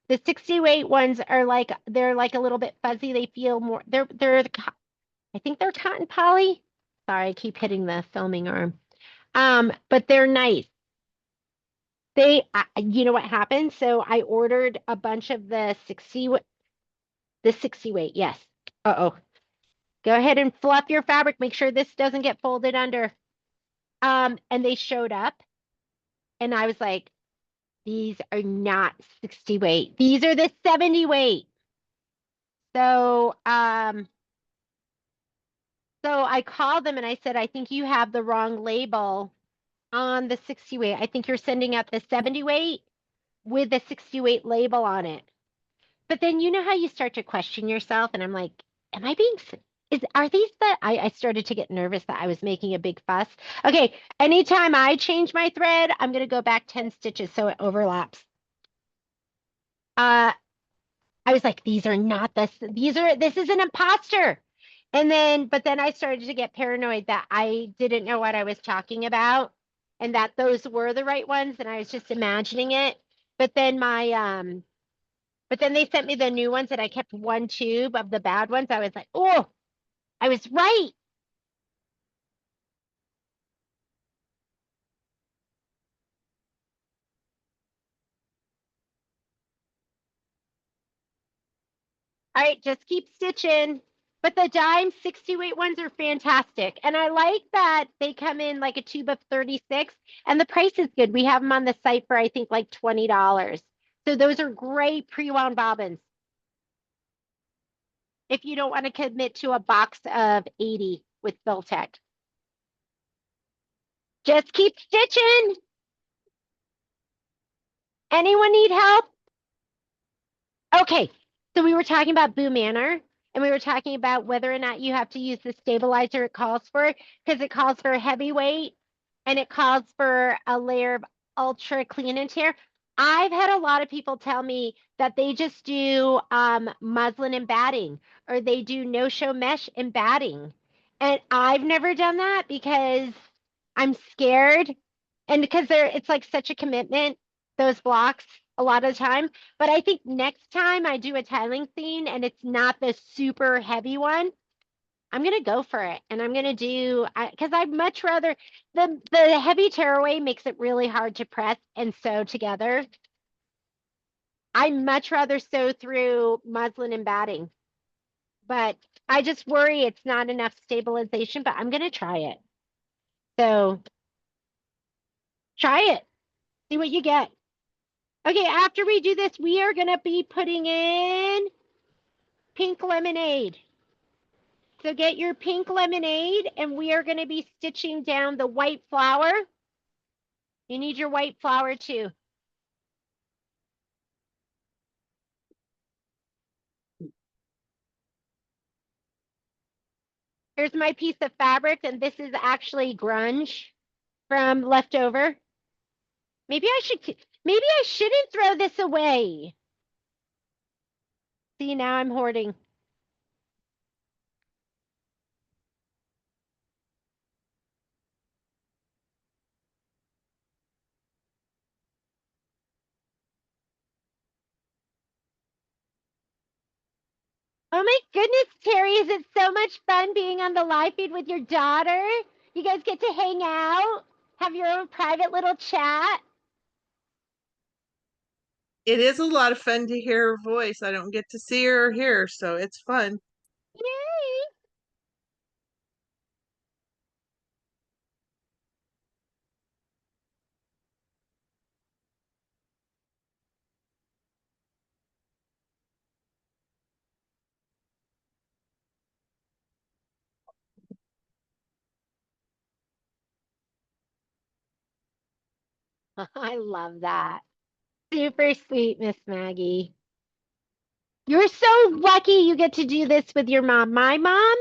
The 60 weight ones are like they're like a little bit fuzzy. They feel more I think they're cotton poly. Sorry, I keep hitting the filming arm. But they're nice. You know what happened? So I ordered a bunch of the 60 weight. Yes. Uh-oh. Go ahead and fluff your fabric. Make sure this doesn't get folded under. And they showed up and I was like, these are not 60 weight. These are the 70 weight. So, so I called them and I said, I think you have the wrong label on the 60 weight. I think you're sending out the 70 weight with the 60 weight label on it. But then you know how you start to question yourself and I'm like, am I being are these the I started to get nervous that I was making a big fuss. Okay, anytime I change my thread, I'm gonna go back 10 stitches so it overlaps. I was like, these are not this is an imposter. And then, but then I started to get paranoid that I didn't know what I was talking about and that those were the right ones and I was just imagining it. But then but then they sent me the new ones and I kept one tube of the bad ones. I was like, oh, I was right. All right, just keep stitching. But the dime 60 weight ones are fantastic. And I like that they come in like a tube of 36 and the price is good. We have them on the site for, I think, like $20. So those are great pre-wound bobbins. If you don't want to commit to a box of 80 with Philtech. Just keep stitching. Anyone need help? Okay, so we were talking about Boo Manor, and we were talking about whether or not you have to use the stabilizer it calls for, because it calls for a heavyweight, and it calls for a layer of ultra clean and tear. I've had a lot of people tell me that they just do muslin and batting, or they do no-show mesh and batting. And I've never done that because I'm scared, and because it's like such a commitment, those blocks a lot of the time. But I think next time I do a tiling scene and it's not the super heavy one, I'm gonna go for it. And I'm gonna do because I'd much rather the heavy tearaway makes it really hard to press and sew together. I much rather sew through muslin and batting. But I just worry it's not enough stabilization, but I'm gonna try it. So try it. See what you get. Okay, after we do this, we are gonna be putting in pink lemonade. So get your pink lemonade and we are gonna be stitching down the white flower. You need your white flower too. Here's my piece of fabric and this is actually grunge from leftover. Maybe I shouldn't throw this away. See, now I'm hoarding. Oh my goodness, Terry, is it so much fun being on the live feed with your daughter? You guys get to hang out, have your own private little chat. It is a lot of fun to hear her voice. I don't get to see her or hear her, so it's fun. Yay! I love that. Super sweet, Miss Maggie. You're so lucky you get to do this with your mom. My mom,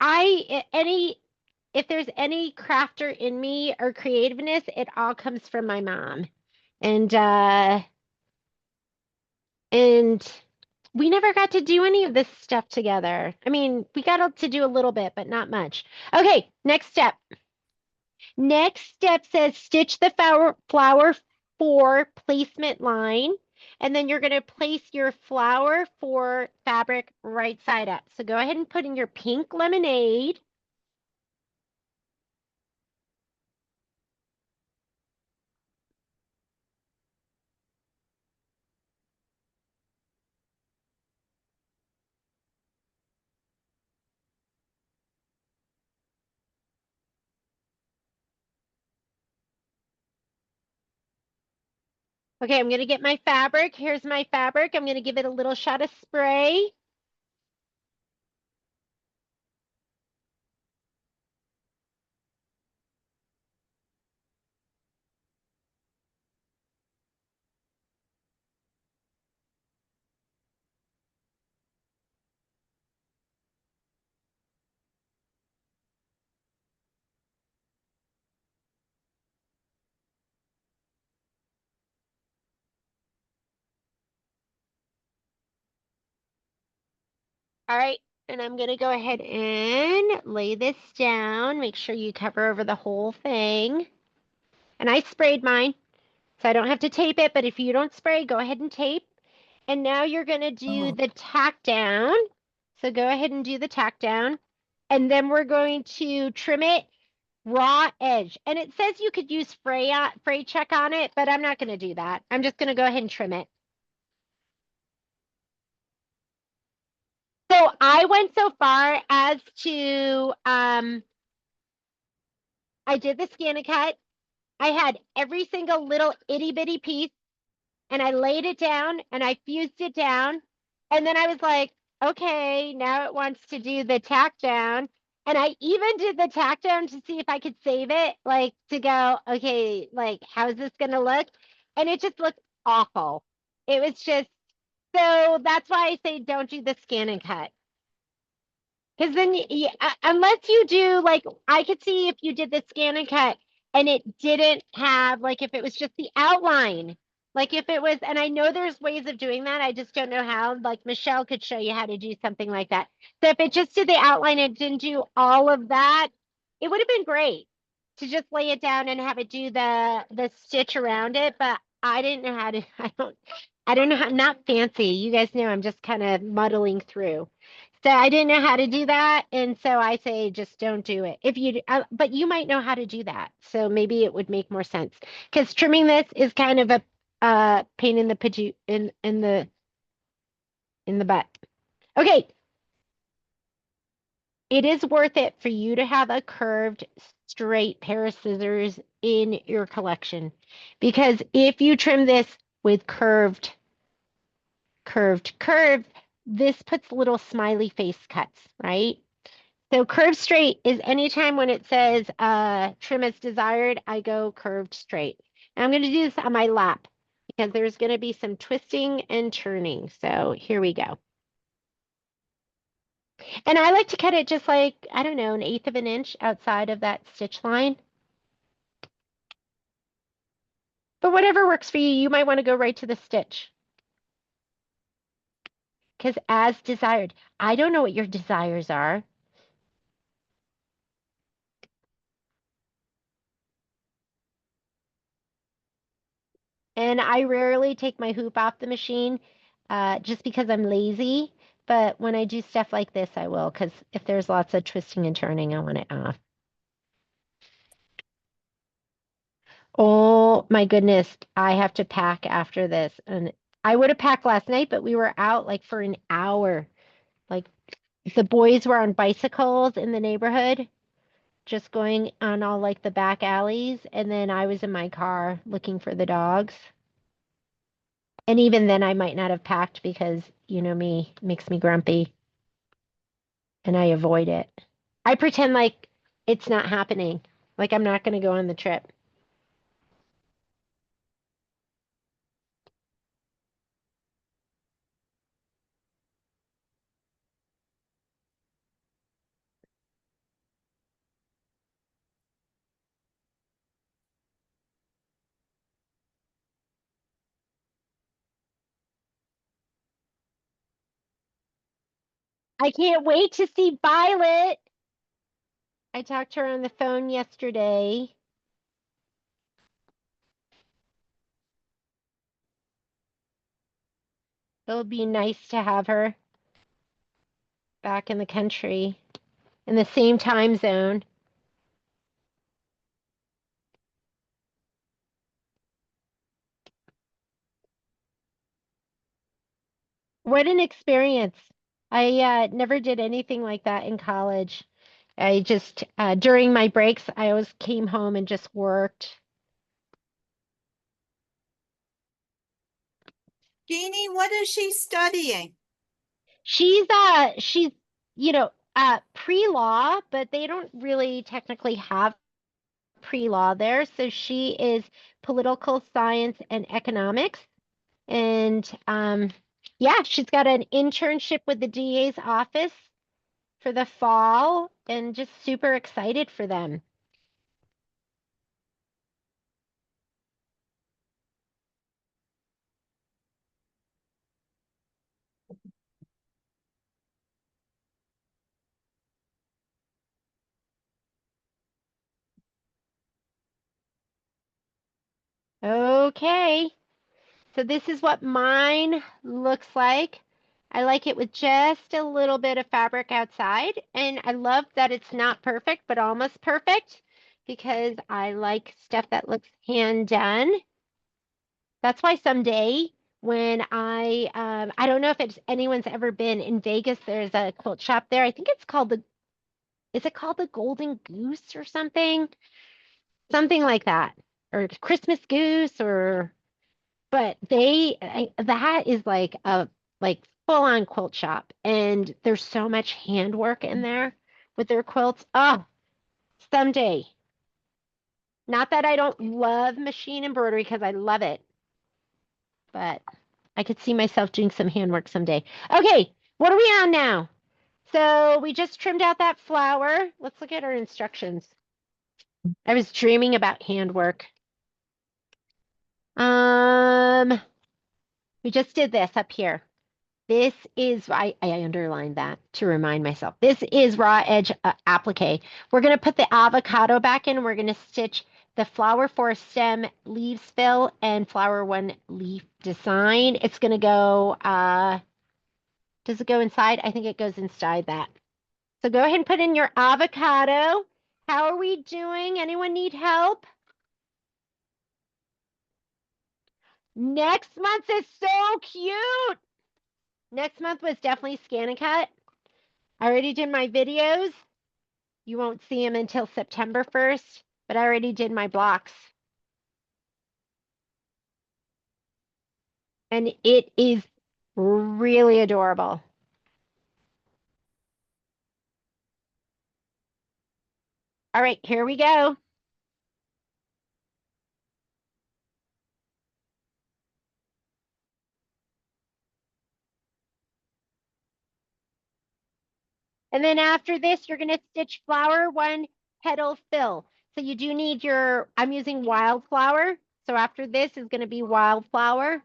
if there's any crafter in me or creativeness, it all comes from my mom. And we never got to do any of this stuff together. I mean, we got to do a little bit, but not much. Okay, next step. Next step says stitch the flower 4 placement line, and then you're going to place your flower 4 fabric right side up. So go ahead and put in your pink lemonade. Okay, I'm going to get my fabric. Here's my fabric. I'm going to give it a little shot of spray. All right, and I'm going to go ahead and lay this down. Make sure you cover over the whole thing. And I sprayed mine, so I don't have to tape it, but if you don't spray, go ahead and tape. And now you're going to do the tack down. So go ahead and do the tack down. And then we're going to trim it raw edge. And it says you could use fray check on it, but I'm not going to do that. I'm just going to go ahead and trim it. So I went so far as to, I did the scan and cut. I had every single little itty bitty piece and I laid it down and I fused it down. And then I was like, okay, now it wants to do the tack down. And I even did the tack down to see if I could save it, like to go, okay, like, how's this going to look? And it just looked awful. It was just, so that's why I say don't do the scan and cut. Because then, unless you do, like, I could see if you did the scan and cut and it didn't have, like, if it was just the outline, like if it was, and I know there's ways of doing that. I just don't know how. Like Michelle could show you how to do something like that. So if it just did the outline and didn't do all of that, it would have been great to just lay it down and have it do the stitch around it. But I didn't know how to, I don't know how, not fancy. You guys know I'm just kind of muddling through. So I didn't know how to do that, and so I say just don't do it. If you, but you might know how to do that, so maybe it would make more sense. Because trimming this is kind of a pain in the in the butt. Okay, it is worth it for you to have a curved, straight pair of scissors in your collection, because if you trim this with curved, this puts little smiley face cuts, right? So curved straight is anytime when it says trim as desired, I go curved straight. And I'm going to do this on my lap because there's going to be some twisting and turning. So here we go. And I like to cut it just like, I don't know, 1/8 of an inch outside of that stitch line. But whatever works for you, you might want to go right to the stitch. Because as desired, I don't know what your desires are. And I rarely take my hoop off the machine just because I'm lazy. But when I do stuff like this, I will, because if there's lots of twisting and turning, I want it off. Oh my goodness, I have to pack after this. And I would have packed last night, but we were out like for an hour. Like the boys were on bicycles in the neighborhood, just going on all like the back alleys. And then I was in my car looking for the dogs. And even then, I might not have packed because, you know me, it makes me grumpy and I avoid it. I pretend like it's not happening, like I'm not going to go on the trip. I can't wait to see Violet. I talked to her on the phone yesterday. It'll be nice to have her back in the country in the same time zone. What an experience. I never did anything like that in college. I just, during my breaks, I always came home and just worked. Jeannie, what is she studying? She's, pre-law, but they don't really technically have pre-law there. So she is political science and economics. And yeah, she's got an internship with the DA's office for the fall and just super excited for them. Okay, so this is what mine looks like. I like it with just a little bit of fabric outside, and I love that it's not perfect, but almost perfect because I like stuff that looks hand done. That's why someday when I don't know if anyone's ever been in Vegas, there's a quilt shop there. I think it's called is it called the Golden Goose or something? Something like that. Or Christmas Goose but that is like a full on quilt shop and there's so much handwork in there with their quilts. Oh, someday. Not that I don't love machine embroidery because I love it, but I could see myself doing some handwork someday. Okay, what are we on now? So we just trimmed out that flower. Let's look at our instructions. I was dreaming about handwork. We just did this up here. This is, I underlined that to remind myself. This is raw edge applique. We're going to put the avocado back in. We're going to stitch the flower 4 stem leaves fill and flower 1 leaf design. It's going to go, does it go inside? I think it goes inside that. So go ahead and put in your avocado. How are we doing? Anyone need help? Next month is so cute. Next month was definitely Scan and Cut. I already did my videos. You won't see them until September 1st, but I already did my blocks. And it is really adorable. All right, here we go. And then after this, you're going to stitch flower 1 petal fill. So you do need I'm using Wildflower. So after this is going to be Wildflower.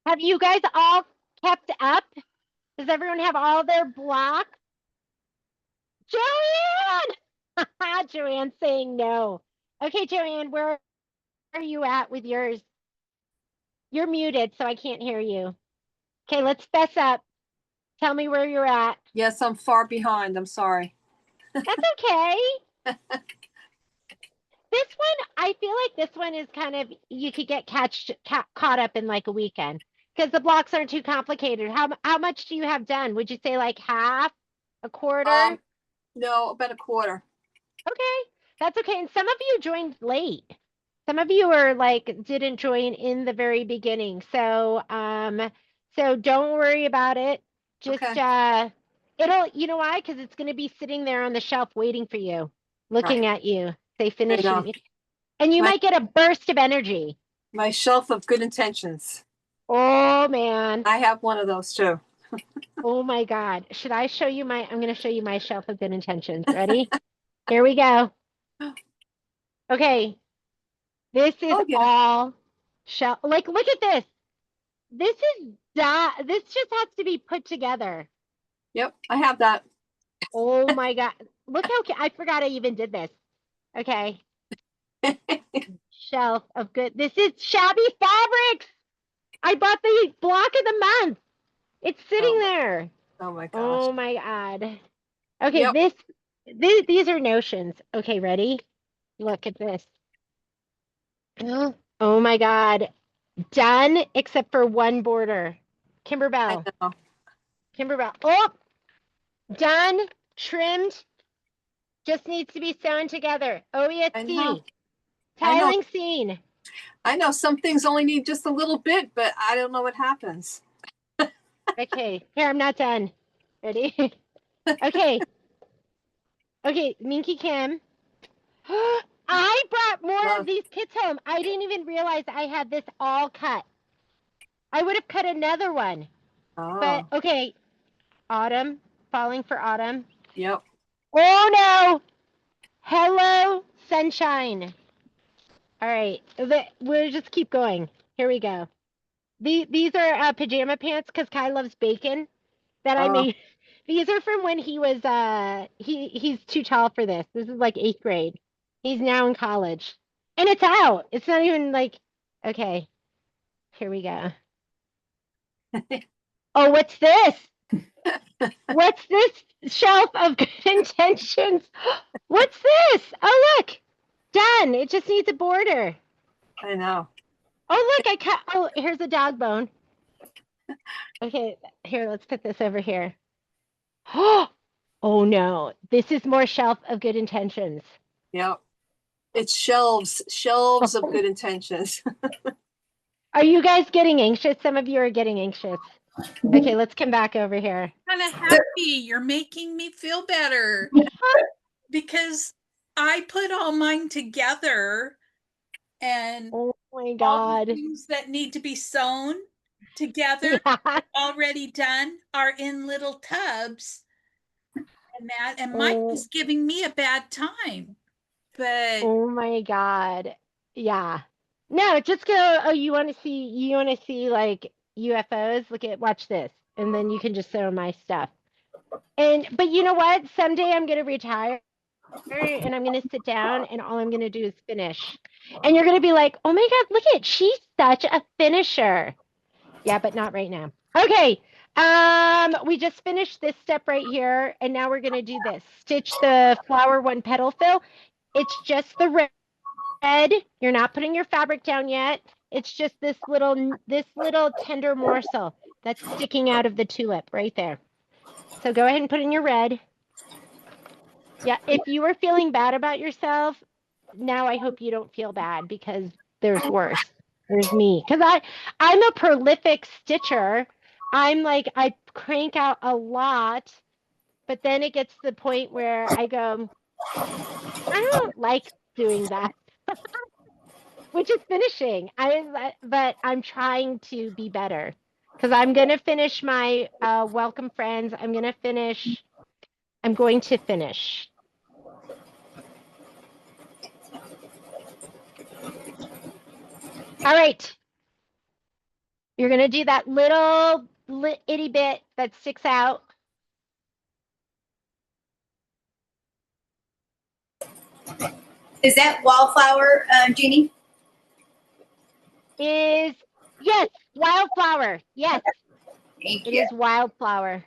Have you guys all kept up? Does everyone have all their blocks? Joanne! Joanne's saying no. Okay, Joanne, where are you at with yours? You're muted, so I can't hear you. Okay, let's fess up. Tell me where you're at. Yes, I'm far behind. I'm sorry. That's okay. this one, I feel like this one is kind of, you could get caught up in like a weekend because the blocks aren't too complicated. How much do you have done? Would you say like half, a quarter? No, about a quarter. Okay, that's okay. And some of you joined late. Some of you are like didn't join in the very beginning. So don't worry about it. Just Okay. it'll, you know why? Because it's going to be sitting there on the shelf waiting for you, looking Right. at you. They I finish know. and you My- might get a burst of energy. My shelf of good intentions. Oh man. I have one of those too. Oh my God. Should I show you I'm going to show you my shelf of good intentions. Ready? Here we go. Okay. This is Oh yeah. all shelf. Like, look at this. This just has to be put together. Yep, I have that. Oh my God. Look how, I forgot I even did this. Okay. Shelf of good. This is Shabby Fabrics. I bought the block of the month. It's sitting there. Oh my gosh. Oh my God. Okay, Yep. these are notions. Okay, ready? Look at this. Oh my God. Done except for one border. I Kimberbell. know. Kimberbell. Oh, done, trimmed. Just needs to be sewn together. I OESC. know. Tiling scene. I know some things only need just a little bit, but I don't know what happens. Okay, here, I'm not done. Ready? Okay. Okay, Minky Kim. I brought more of these kits home. I didn't even realize I had this all cut. I would have cut another one. But Oh, okay, autumn, falling for autumn. yep. Oh no! Hello, sunshine. All right, we'll just keep going. Here we go. These are pajama pants because Kai loves bacon that I Oh, made. These are from when he was he's too tall for this. This is like 8th grade. He's now in college, and it's out. It's not even like okay. Here we go. Oh, what's this? What's this shelf of good intentions? What's this? Oh, look. Done. It just needs a border. I know. Oh, look, I cut. Oh, here's a dog bone. Okay, here, let's put this over here. Oh, no. This is more shelf of good intentions. Yep. It's shelves of good intentions. Are you guys getting anxious? Some of you are getting anxious. Okay, let's come back over here. Kind of happy. You're making me feel better because I put all mine together and Oh my all the God. things that need to be sewn together Yeah. already done are in little tubs and Mike Oh, is giving me a bad time. But oh my God. Yeah. No, just go. Oh, you want to see like UFOs? Watch this. And then you can just sew my stuff. But you know what? Someday I'm going to retire and I'm going to sit down and all I'm going to do is finish. And you're going to be like, oh my God, look at it. She's such a finisher. Yeah, but not right now. Okay. We just finished this step right here. And now we're going to do this. Stitch the flower one petal fill. It's just the red. You're not putting your fabric down yet. It's just this little tender morsel that's sticking out of the tulip right there. So go ahead and put in your red. Yeah, if you were feeling bad about yourself, now I hope you don't feel bad because there's worse. There's me. Because I'm a prolific stitcher. I'm like, I crank out a lot, but then it gets to the point where I go, I don't like doing that, which is finishing. But I'm trying to be better because I'm going to finish my welcome friends. I'm going to finish. All right. You're going to do that little itty bit that sticks out. Is that Wallflower, Jeannie? Yes, Wildflower. Yes, Thank it you. is Wildflower.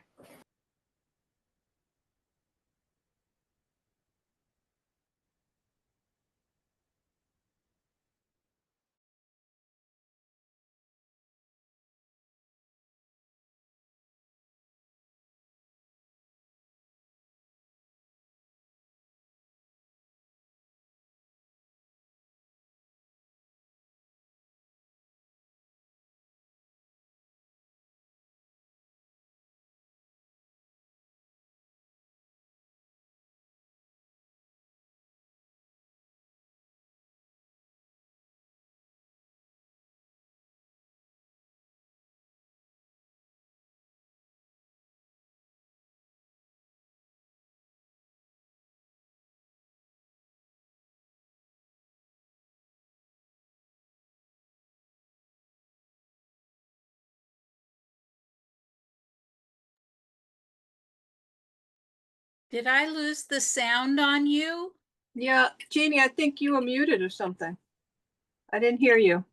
Did I lose the sound on you? Yeah, Jeannie, I think you were muted or something. I didn't hear you.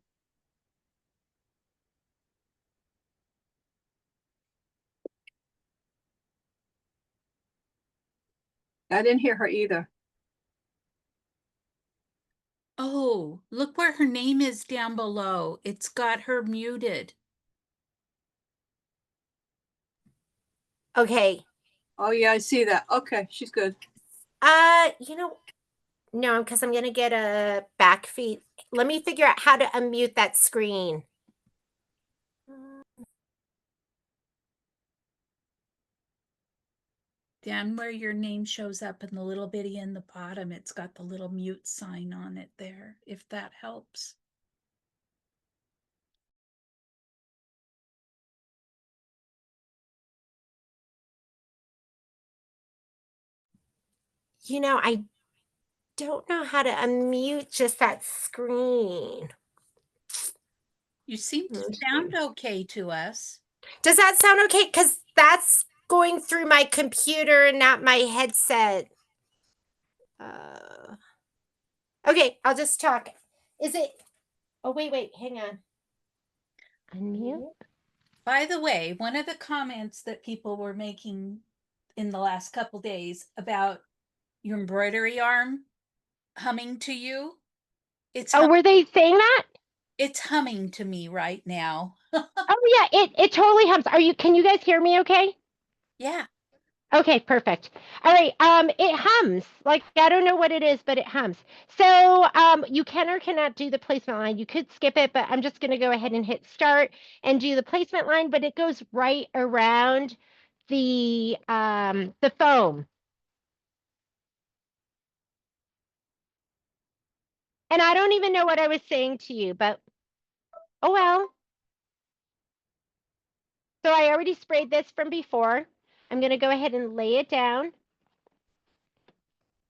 I didn't hear her either. Oh, look where her name is down below. It's got her muted. Okay. Oh yeah, I see that. Okay, she's good. You know, no, because I'm gonna get a back feed. Let me figure out how to unmute that screen. Down where your name shows up in the little bitty in the bottom, it's got the little mute sign on it there, if that helps. You know, I don't know how to unmute just that screen. You seem to Let's sound see. okay to us. Does that sound okay? Because that's going through my computer and not my headset. Okay, I'll just talk. Is it? Oh, wait, hang on. Unmute. By the way, one of the comments that people were making in the last couple days about your embroidery arm humming to you, Oh, were they saying that? it's humming to me right now. Oh yeah, it totally hums. Can you guys hear me okay? Yeah. Okay, perfect. All right. It hums. Like I don't know what it is, but it hums. So you can or cannot do the placement line. You could skip it, but I'm just gonna go ahead and hit start and do the placement line, but it goes right around the foam. And I don't even know what I was saying to you, but oh well. So I already sprayed this from before. I'm gonna go ahead and lay it down.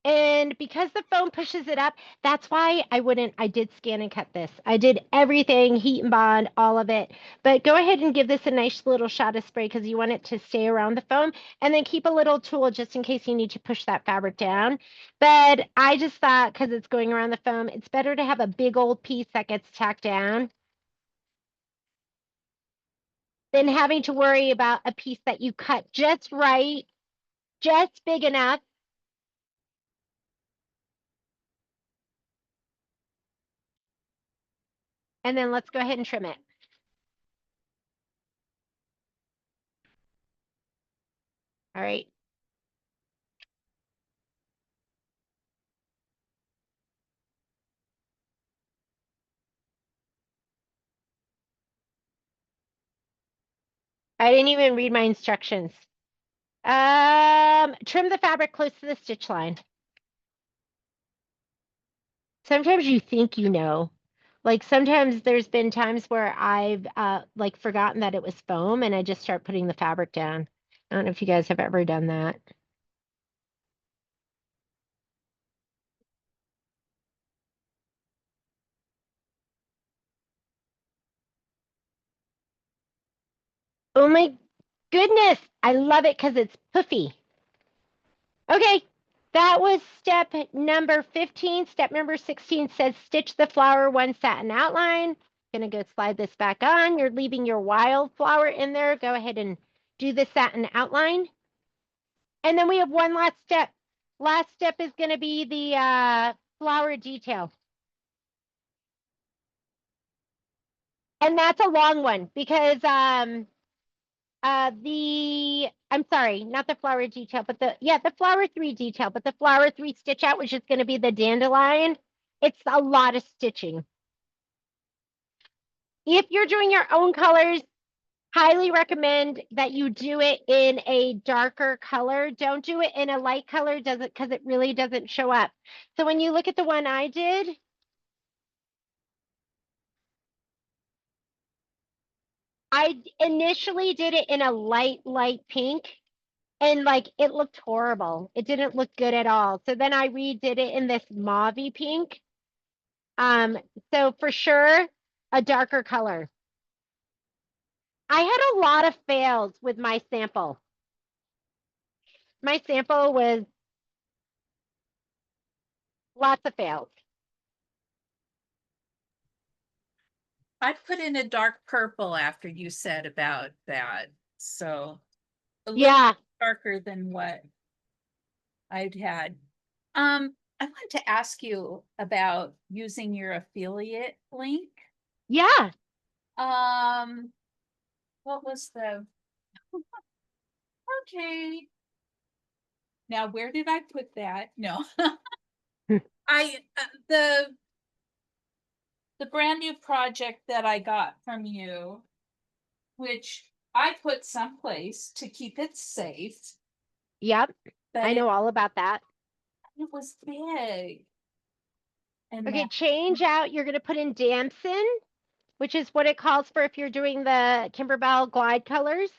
And because the foam pushes it up, that's why I did scan and cut this. I did everything, heat and bond, all of it. But go ahead and give this a nice little shot of spray because you want it to stay around the foam. And then keep a little tool just in case you need to push that fabric down. But I just thought because it's going around the foam, it's better to have a big old piece that gets tacked down than having to worry about a piece that you cut just right, just big enough. And then let's go ahead and trim it. All right. I didn't even read my instructions. Trim the fabric close to the stitch line. Sometimes you think you know. Like sometimes there's been times where I've like forgotten that it was foam and I just start putting the fabric down. I don't know if you guys have ever done that. Oh my goodness. I love it because it's puffy. Okay, that was step number 15. Step number 16 says stitch the flower one satin outline. Gonna go slide this back on. You're leaving your wildflower in there. Go ahead and do the satin outline. And then we have one last step. Last step is gonna be the flower detail. And that's a long one because I'm sorry, not the flower detail, but the flower 3 detail, but the flower 3 stitch out, which is going to be the dandelion. It's a lot of stitching. If you're doing your own colors, highly recommend that you do it in a darker color. Don't do it in a light color, because it really doesn't show up. So when you look at the one I did, I initially did it in a light pink. And like it looked horrible. It didn't look good at all. So then I redid it in this mauvey pink. So for sure, a darker color. I had a lot of fails with my sample. My sample was lots of fails. I put in a dark purple after you said about that, so a little Yeah. darker than what I'd had. I wanted to ask you about using your affiliate link. Yeah. What was the okay? Now, where did I put that? No, I the brand new project that I got from you, which I put someplace to keep it safe, Yep. but I know all about that. it was big. And Okay, now, change out. You're going to put in damson, which is what it calls for if you're doing the Kimberbell glide colors.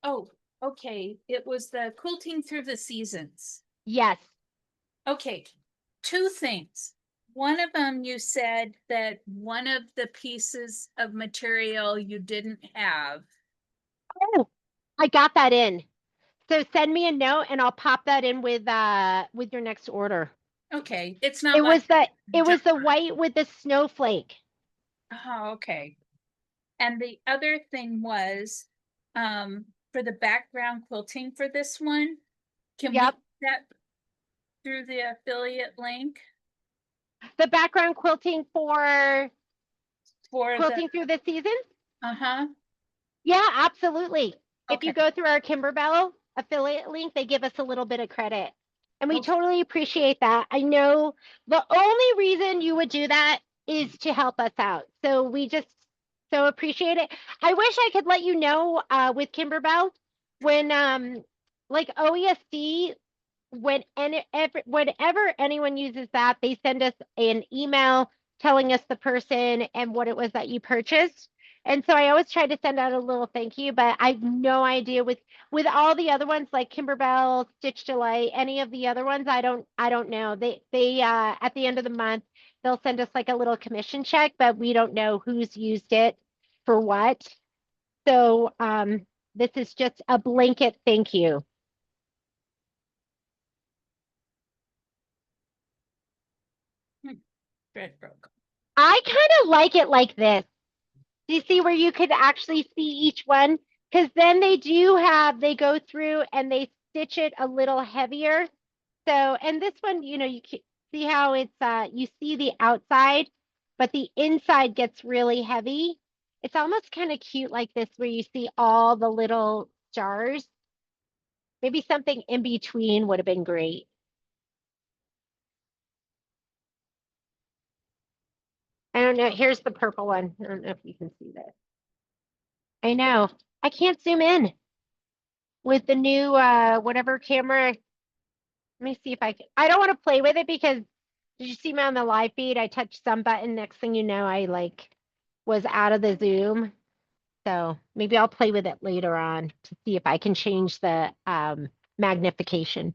oh, okay, it was the quilting through the seasons. Yes. Okay, two things. One of them, you said that one of the pieces of material you didn't have. Oh, I got that in. So send me a note and I'll pop that in with your next order. Okay, it's not like It was the white with the snowflake. oh, okay. And the other thing was, for the background quilting for this one, can we Yep. get that through the affiliate link The background quilting for for the, quilting through the season? uh-huh, Yeah, absolutely. If you okay, go through our Kimberbell affiliate link, they give us a little bit of credit. And we okay. totally appreciate that. I know the only reason you would do that is to help us out. So we just so appreciate it. I wish I could let you know with Kimberbell when like OESD whenever anyone uses that, they send us an email telling us the person and what it was that you purchased. And so I always try to send out a little thank you, but I've no idea with all the other ones like Kimberbell, Stitch Delight, any of the other ones, I don't know. They at the end of the month, they'll send us like a little commission check, but we don't know who's used it for what. So this is just a blanket thank you. Thread broke. I kind of like it like this. Do you see where you could actually see each one? Because then they go through and they stitch it a little heavier. So, and this one, you can see how it's, you see the outside, but the inside gets really heavy. It's almost kind of cute like this, where you see all the little stars. Maybe something in between would have been great. I don't know. Here's the purple one. I don't know if you can see this. I know. I can't zoom in with the new whatever camera. Let me see if I can. I don't want to play with it because did you see me on the live feed? I touched some button. Next thing you know, I like was out of the zoom. So maybe I'll play with it later on to see if I can change the magnification.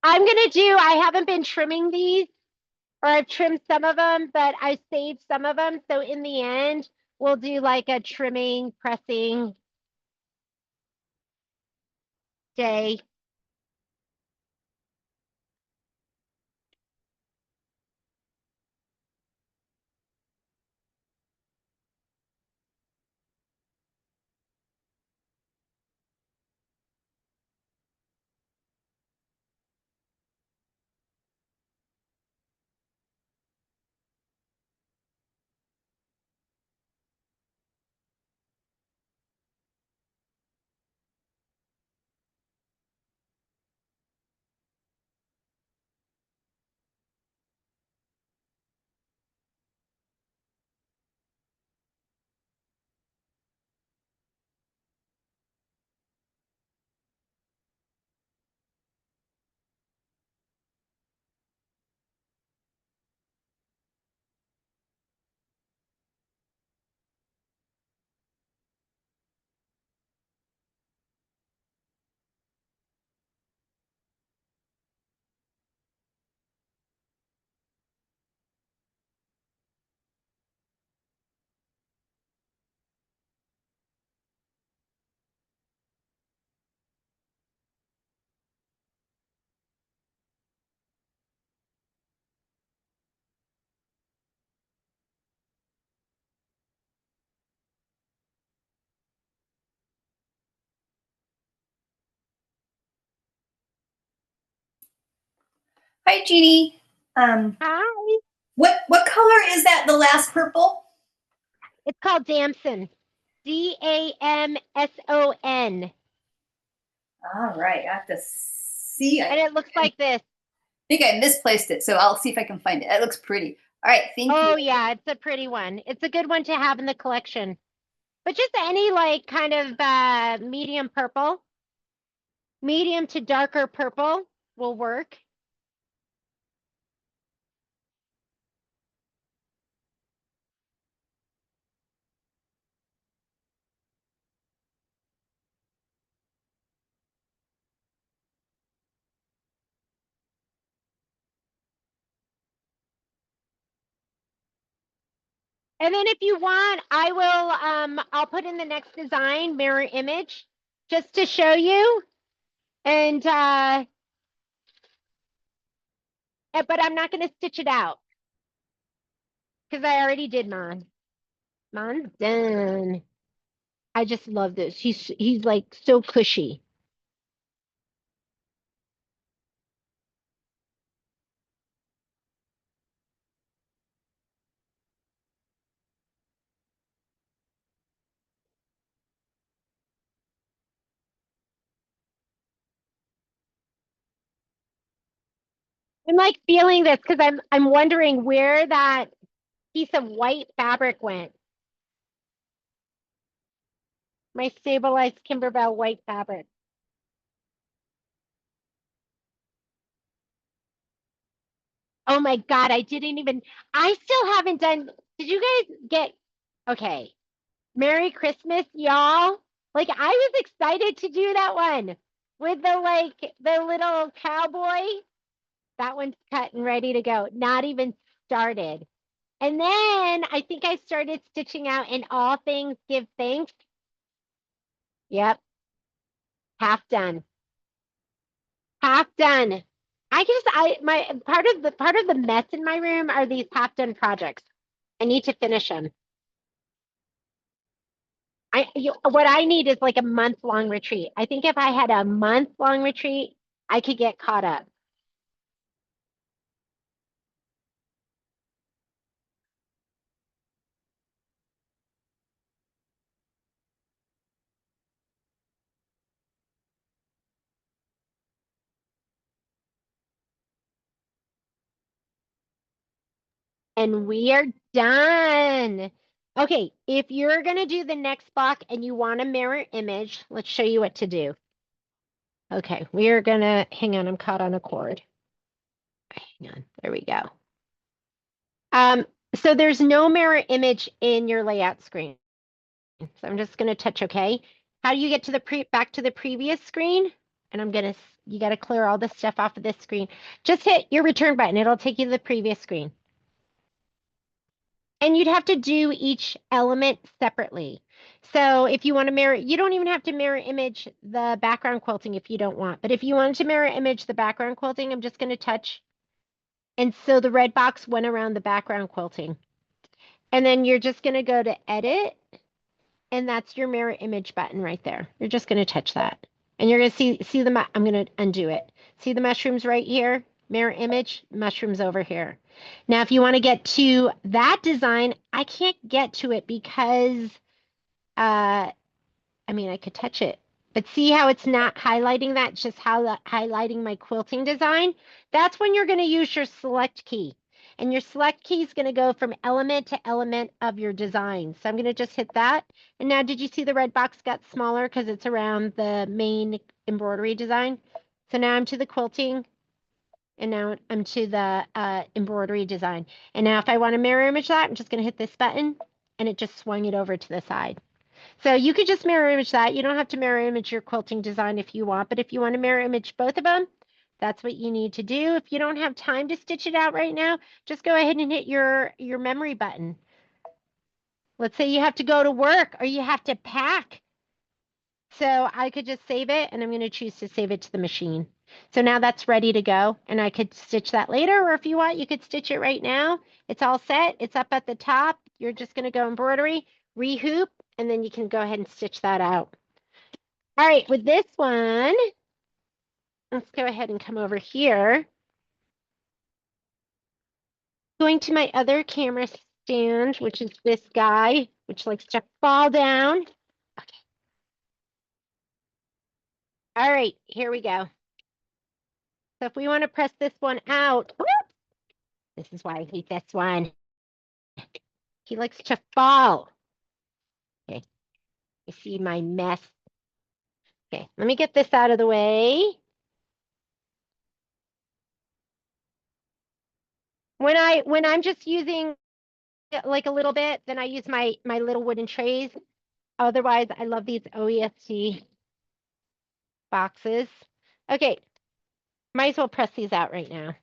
I haven't been trimming these, or I've trimmed some of them, but I saved some of them. So in the end, we'll do like a trimming, pressing day. Hi, Jeannie. Hi. What color is that? The last purple? It's called Damson. Damson. All right, I have to see. And it looks like this. think I misplaced it, so I'll see if I can find it. It looks pretty. All right, thank you. Oh yeah, it's a pretty one. It's a good one to have in the collection. But just any like kind of medium purple, medium to darker purple will work. And then if you want, I will I'll put in the next design mirror image just to show you. And but I'm not gonna stitch it out because I already did mine. Mine's done. I just love this. He's like so cushy. I'm like feeling this because I'm wondering where that piece of white fabric went. My stabilized Kimberbell white fabric. Oh my God, I still haven't done, did you guys get, okay. Merry Christmas, y'all. Like I was excited to do that one with the little cowboy. That one's cut and ready to go. Not even started. And then I think I started stitching out in all things give thanks. Yep. Half done. Half done. My part of the mess in my room are these half done projects. I need to finish them. What I need is like a month-long retreat. I think if I had a month-long retreat, I could get caught up. And we are done. Okay, if you're gonna do the next block and you want a mirror image, let's show you what to do. Okay, we are gonna, hang on, I'm caught on a cord. Hang on, there we go. So there's no mirror image in your layout screen. So I'm just gonna touch okay. How do you get to the back to the previous screen? And you gotta clear all this stuff off of this screen. Just hit your return button, it'll take you to the previous screen. And you'd have to do each element separately. So if you want to mirror, you don't even have to mirror image the background quilting if you don't want. But if you wanted to mirror image the background quilting, I'm just going to touch. And so the red box went around the background quilting. And then you're just going to go to edit. And that's your mirror image button right there. You're just going to touch that. And you're going to see I'm going to undo it. See the mushrooms right here? Mirror image, mushrooms over here. Now, if you want to get to that design, I can't get to it because, I mean, I could touch it. But see how it's not highlighting that, it's just highlighting my quilting design? That's when you're going to use your select key. And your select key is going to go from element to element of your design. So I'm going to just hit that. And now, did you see the red box got smaller because it's around the main embroidery design? So now I'm to the quilting. And now I'm to the embroidery design. And now if I want to mirror image that, I'm just going to hit this button. And it just swung it over to the side. So you could just mirror image that. You don't have to mirror image your quilting design if you want. But if you want to mirror image both of them, that's what you need to do. If you don't have time to stitch it out right now, just go ahead and hit your memory button. Let's say you have to go to work or you have to pack. So I could just save it, and I'm going to choose to save it to the machine. So now that's ready to go, and I could stitch that later, or if you want, you could stitch it right now. It's all set. It's up at the top. You're just going to go embroidery, rehoop, and then you can go ahead and stitch that out. All right, with this one, let's go ahead and come over here. going to my other camera stand, which is this guy, which likes to fall down. Okay. All right, here we go. So if we want to press this one out, whoop, this is why I hate this one. He likes to fall. Okay, you see my mess. Okay, let me get this out of the way. When I'm just using like a little bit, then I use my little wooden trays. Otherwise, I love these OESC boxes. Okay, might as well press these out right now.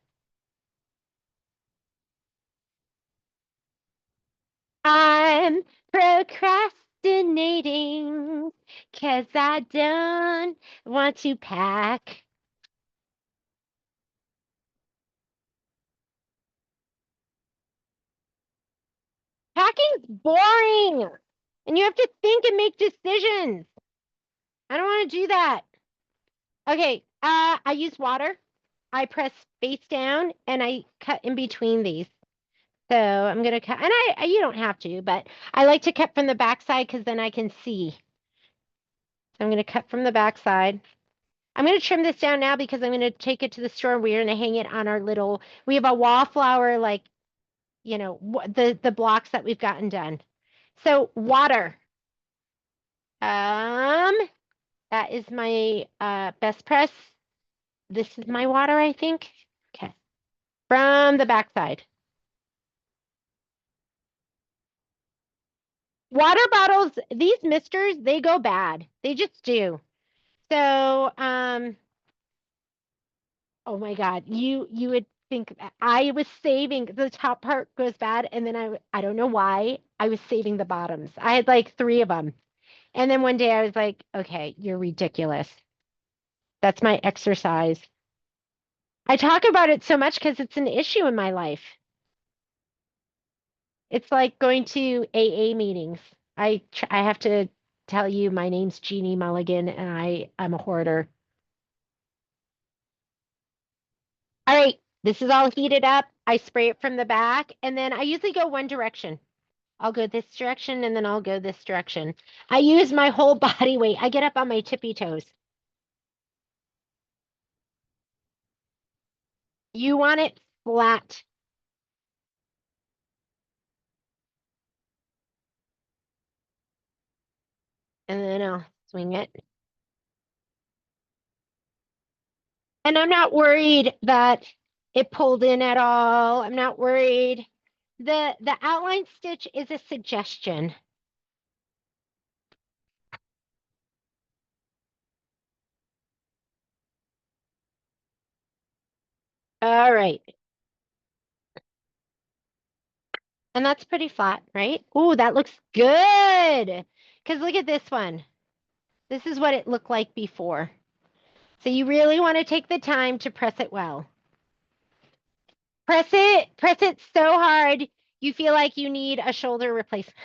I'm procrastinating because I don't want to pack. Packing's boring, and you have to think and make decisions. I don't want to do that. Okay, I use water. I press face down and I cut in between these. So I'm gonna cut, and you don't have to, but I like to cut from the back side because then I can see. So I'm gonna cut from the back side. I'm gonna trim this down now because I'm gonna take it to the store and we're gonna hang it on our little, we have a wallflower, like, you know, the blocks that we've gotten done. So water. That is my best press. This is my water, I think. Okay. From the backside. Water bottles, these misters, they go bad. They just do. So, oh my God, you would think that I was saving, the top part goes bad, and then I don't know why, I was saving the bottoms. I had like 3 of them. And then one day I was like, okay, you're ridiculous. That's my exercise. I talk about it so much because it's an issue in my life. It's like going to AA meetings. I have to tell you my name's Jeannie Mulligan and I'm a hoarder. All right, this is all heated up. I spray it from the back and then I usually go one direction. I'll go this direction and then I'll go this direction. I use my whole body weight. I get up on my tippy toes. You want it flat. And then I'll swing it. And I'm not worried that it pulled in at all. I'm not worried. The outline stitch is a suggestion. All right. And that's pretty flat, right? Ooh, that looks good. Because look at this one. This is what it looked like before. So you really want to take the time to press it well. Press it so hard you feel like you need a shoulder replacement.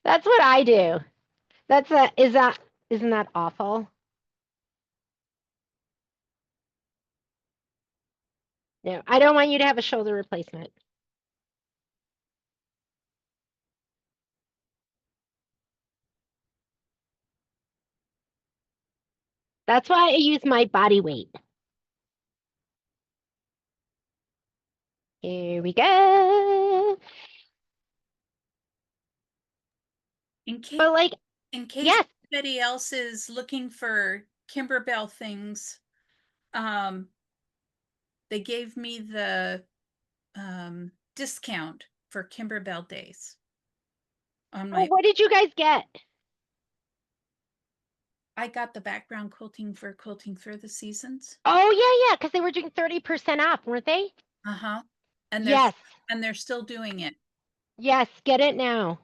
That's what I do. Isn't that awful? No, I don't want you to have a shoulder replacement. That's why I use my body weight. Here we go. In case, But like, in case yes. anybody else is looking for Kimberbell things, they gave me the discount for Kimberbell days. On Oh, my, what did you guys get? I got the background quilting for quilting through the seasons. Oh yeah, because they were doing 30% off, weren't they? Uh-huh. And Yes. they're still doing it. Yes, get it now.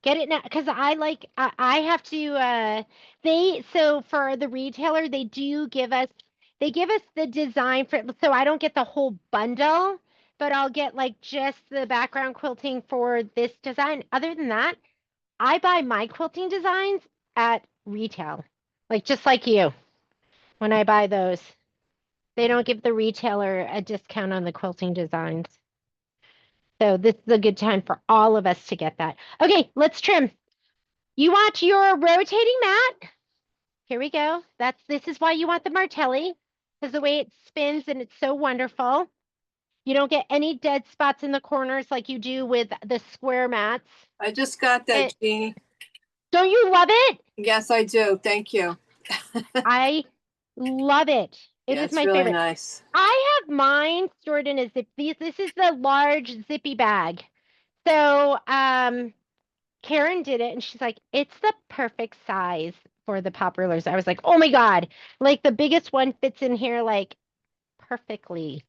Get it now, because I have to, so for the retailer, they give us the design for, so I don't get the whole bundle, but I'll get like just the background quilting for this design. Other than that, I buy my quilting designs at retail, like just like you, when I buy those. They don't give the retailer a discount on the quilting designs. So this is a good time for all of us to get that. Okay, let's trim. You want your rotating mat? Here we go. This is why you want the Martelli, because the way it spins and it's so wonderful. You don't get any dead spots in the corners like you do with the square mats. I just got that, And Jeannie. don't you love it? Yes, I do. Thank you. I love it. It Yeah, is it's my really favorite. nice. I have mine stored in a zip. This is the large zippy bag. So Karen did it and she's like, it's the perfect size for the pop rulers. I was like, oh my God, like the biggest one fits in here like perfectly.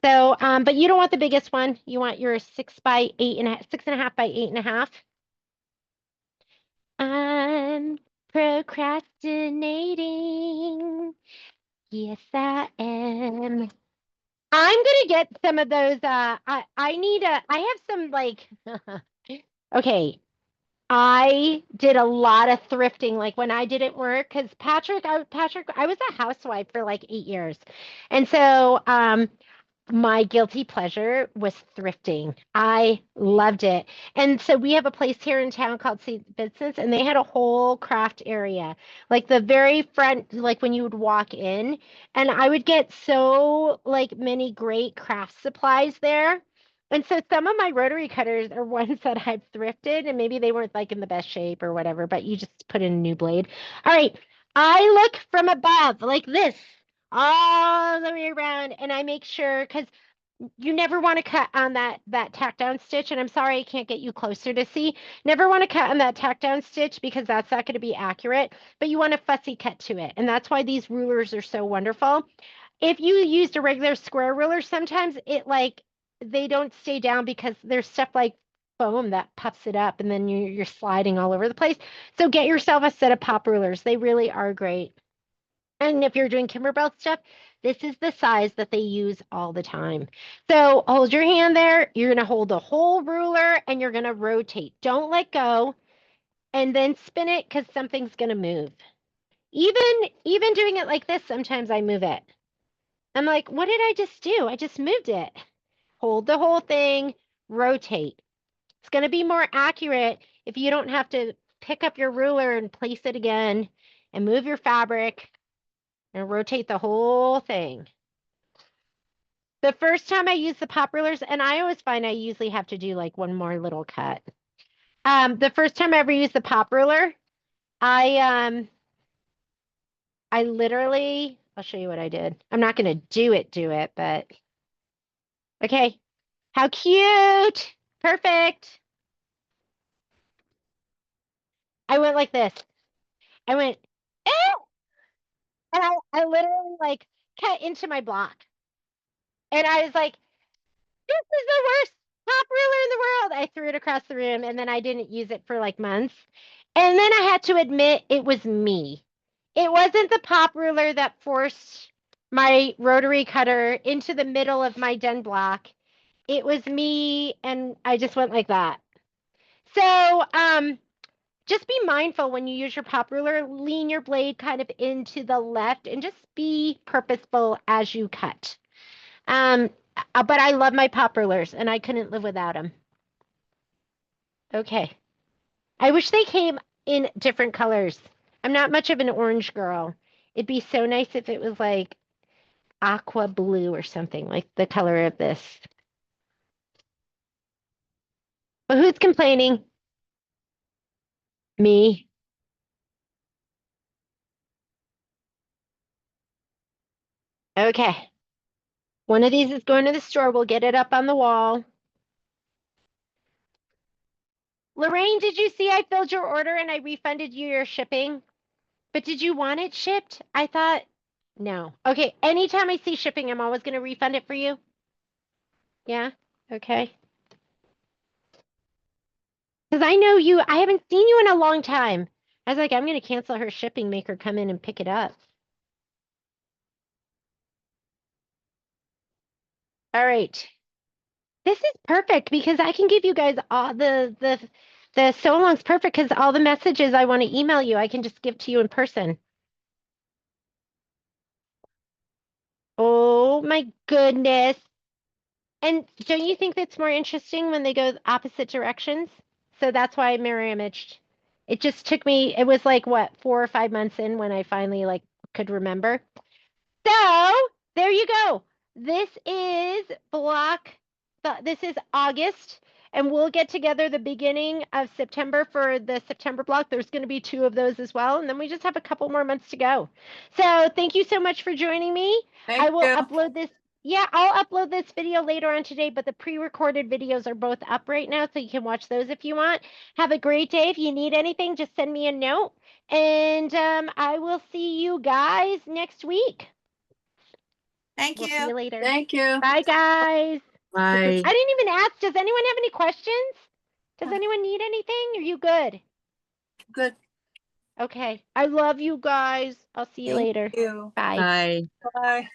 So, but you don't want the biggest one. You want your 6.5 by 8.5. I'm procrastinating. Yes, I am. I'm gonna get some of those. I have some like okay. I did a lot of thrifting, like when I didn't work, because Patrick, I was a housewife for like 8 years. And so my guilty pleasure was thrifting. I loved it. And so we have a place here in town called St. Vincent's, and they had a whole craft area, like the very front, like when you would walk in. And I would get so like many great craft supplies there. And so some of my rotary cutters are ones that I've thrifted, and maybe they weren't like in the best shape or whatever, but you just put in a new blade. All right. I look from above like this all the way around and I make sure because you never want to cut on that tack down stitch, and I'm sorry I can't get you closer to see. Never want to cut on that tack down stitch because that's not going to be accurate, but you want a fussy cut to it, and that's why these rulers are so wonderful. If you used a regular square ruler, sometimes it like they don't stay down because there's stuff like foam that puffs it up and then you're sliding all over the place. So get yourself a set of pop rulers. They really are great. And if you're doing Kimberbell stuff, this is the size that they use all the time. So hold your hand there. You're going to hold the whole ruler and you're going to rotate. Don't let go and then spin it because something's going to move. Even doing it like this, sometimes I move it. I'm like, what did I just do? I just moved it. Hold the whole thing, rotate. It's going to be more accurate if you don't have to pick up your ruler and place it again and move your fabric and rotate the whole thing. The first time I use the pop rulers, and I always find I usually have to do like one more little cut. The first time I ever used the pop ruler, I literally, I'll show you what I did. I'm not gonna do it, but okay. How cute! Perfect. I went like this. I went, eh! And I literally like cut into my block. And I was like, this is the worst top ruler in the world. I threw it across the room and then I didn't use it for like months. And then I had to admit it was me. It wasn't the pop ruler that forced my rotary cutter into the middle of my den block. It was me and I just went like that. So just be mindful when you use your pop ruler, lean your blade kind of into the left and just be purposeful as you cut. But I love my pop rulers and I couldn't live without them. Okay. I wish they came in different colors. I'm not much of an orange girl. It'd be so nice if it was like aqua blue or something like the color of this. But who's complaining? Me. Okay. One of these is going to the store. We'll get it up on the wall. Lorraine, did you see I filled your order and I refunded you your shipping? But did you want it shipped? I thought, no. Okay, anytime I see shipping, I'm always going to refund it for you. Yeah, okay. Because I know you, I haven't seen you in a long time. I was like, I'm going to cancel her shipping, make her come in and pick it up. All right. This is perfect because I can give you guys all the so long's perfect because all the messages I want to email you, I can just give to you in person. Oh my goodness. And don't you think that's more interesting when they go opposite directions? So that's why I mirror imaged. It just took me, it was like what, 4 or 5 months in when I finally like could remember. So there you go. This is this is August, and we'll get together the beginning of September for the September block. There's going to be 2 of those as well, and then we just have a couple more months to go. So thank you so much for joining me. Thank I will you. upload this. Yeah, I'll upload this video later on today, but the pre-recorded videos are both up right now, so you can watch those if you want. Have a great day. If you need anything, just send me a note, and I will see you guys next week. Thank We'll see you. you later. Thank you. Bye, guys. Bye. I didn't even ask. Does anyone have any questions? Does anyone need anything? Are you good? Good. Okay. I love you guys. I'll see you Thank later. you. Bye. Bye. Bye.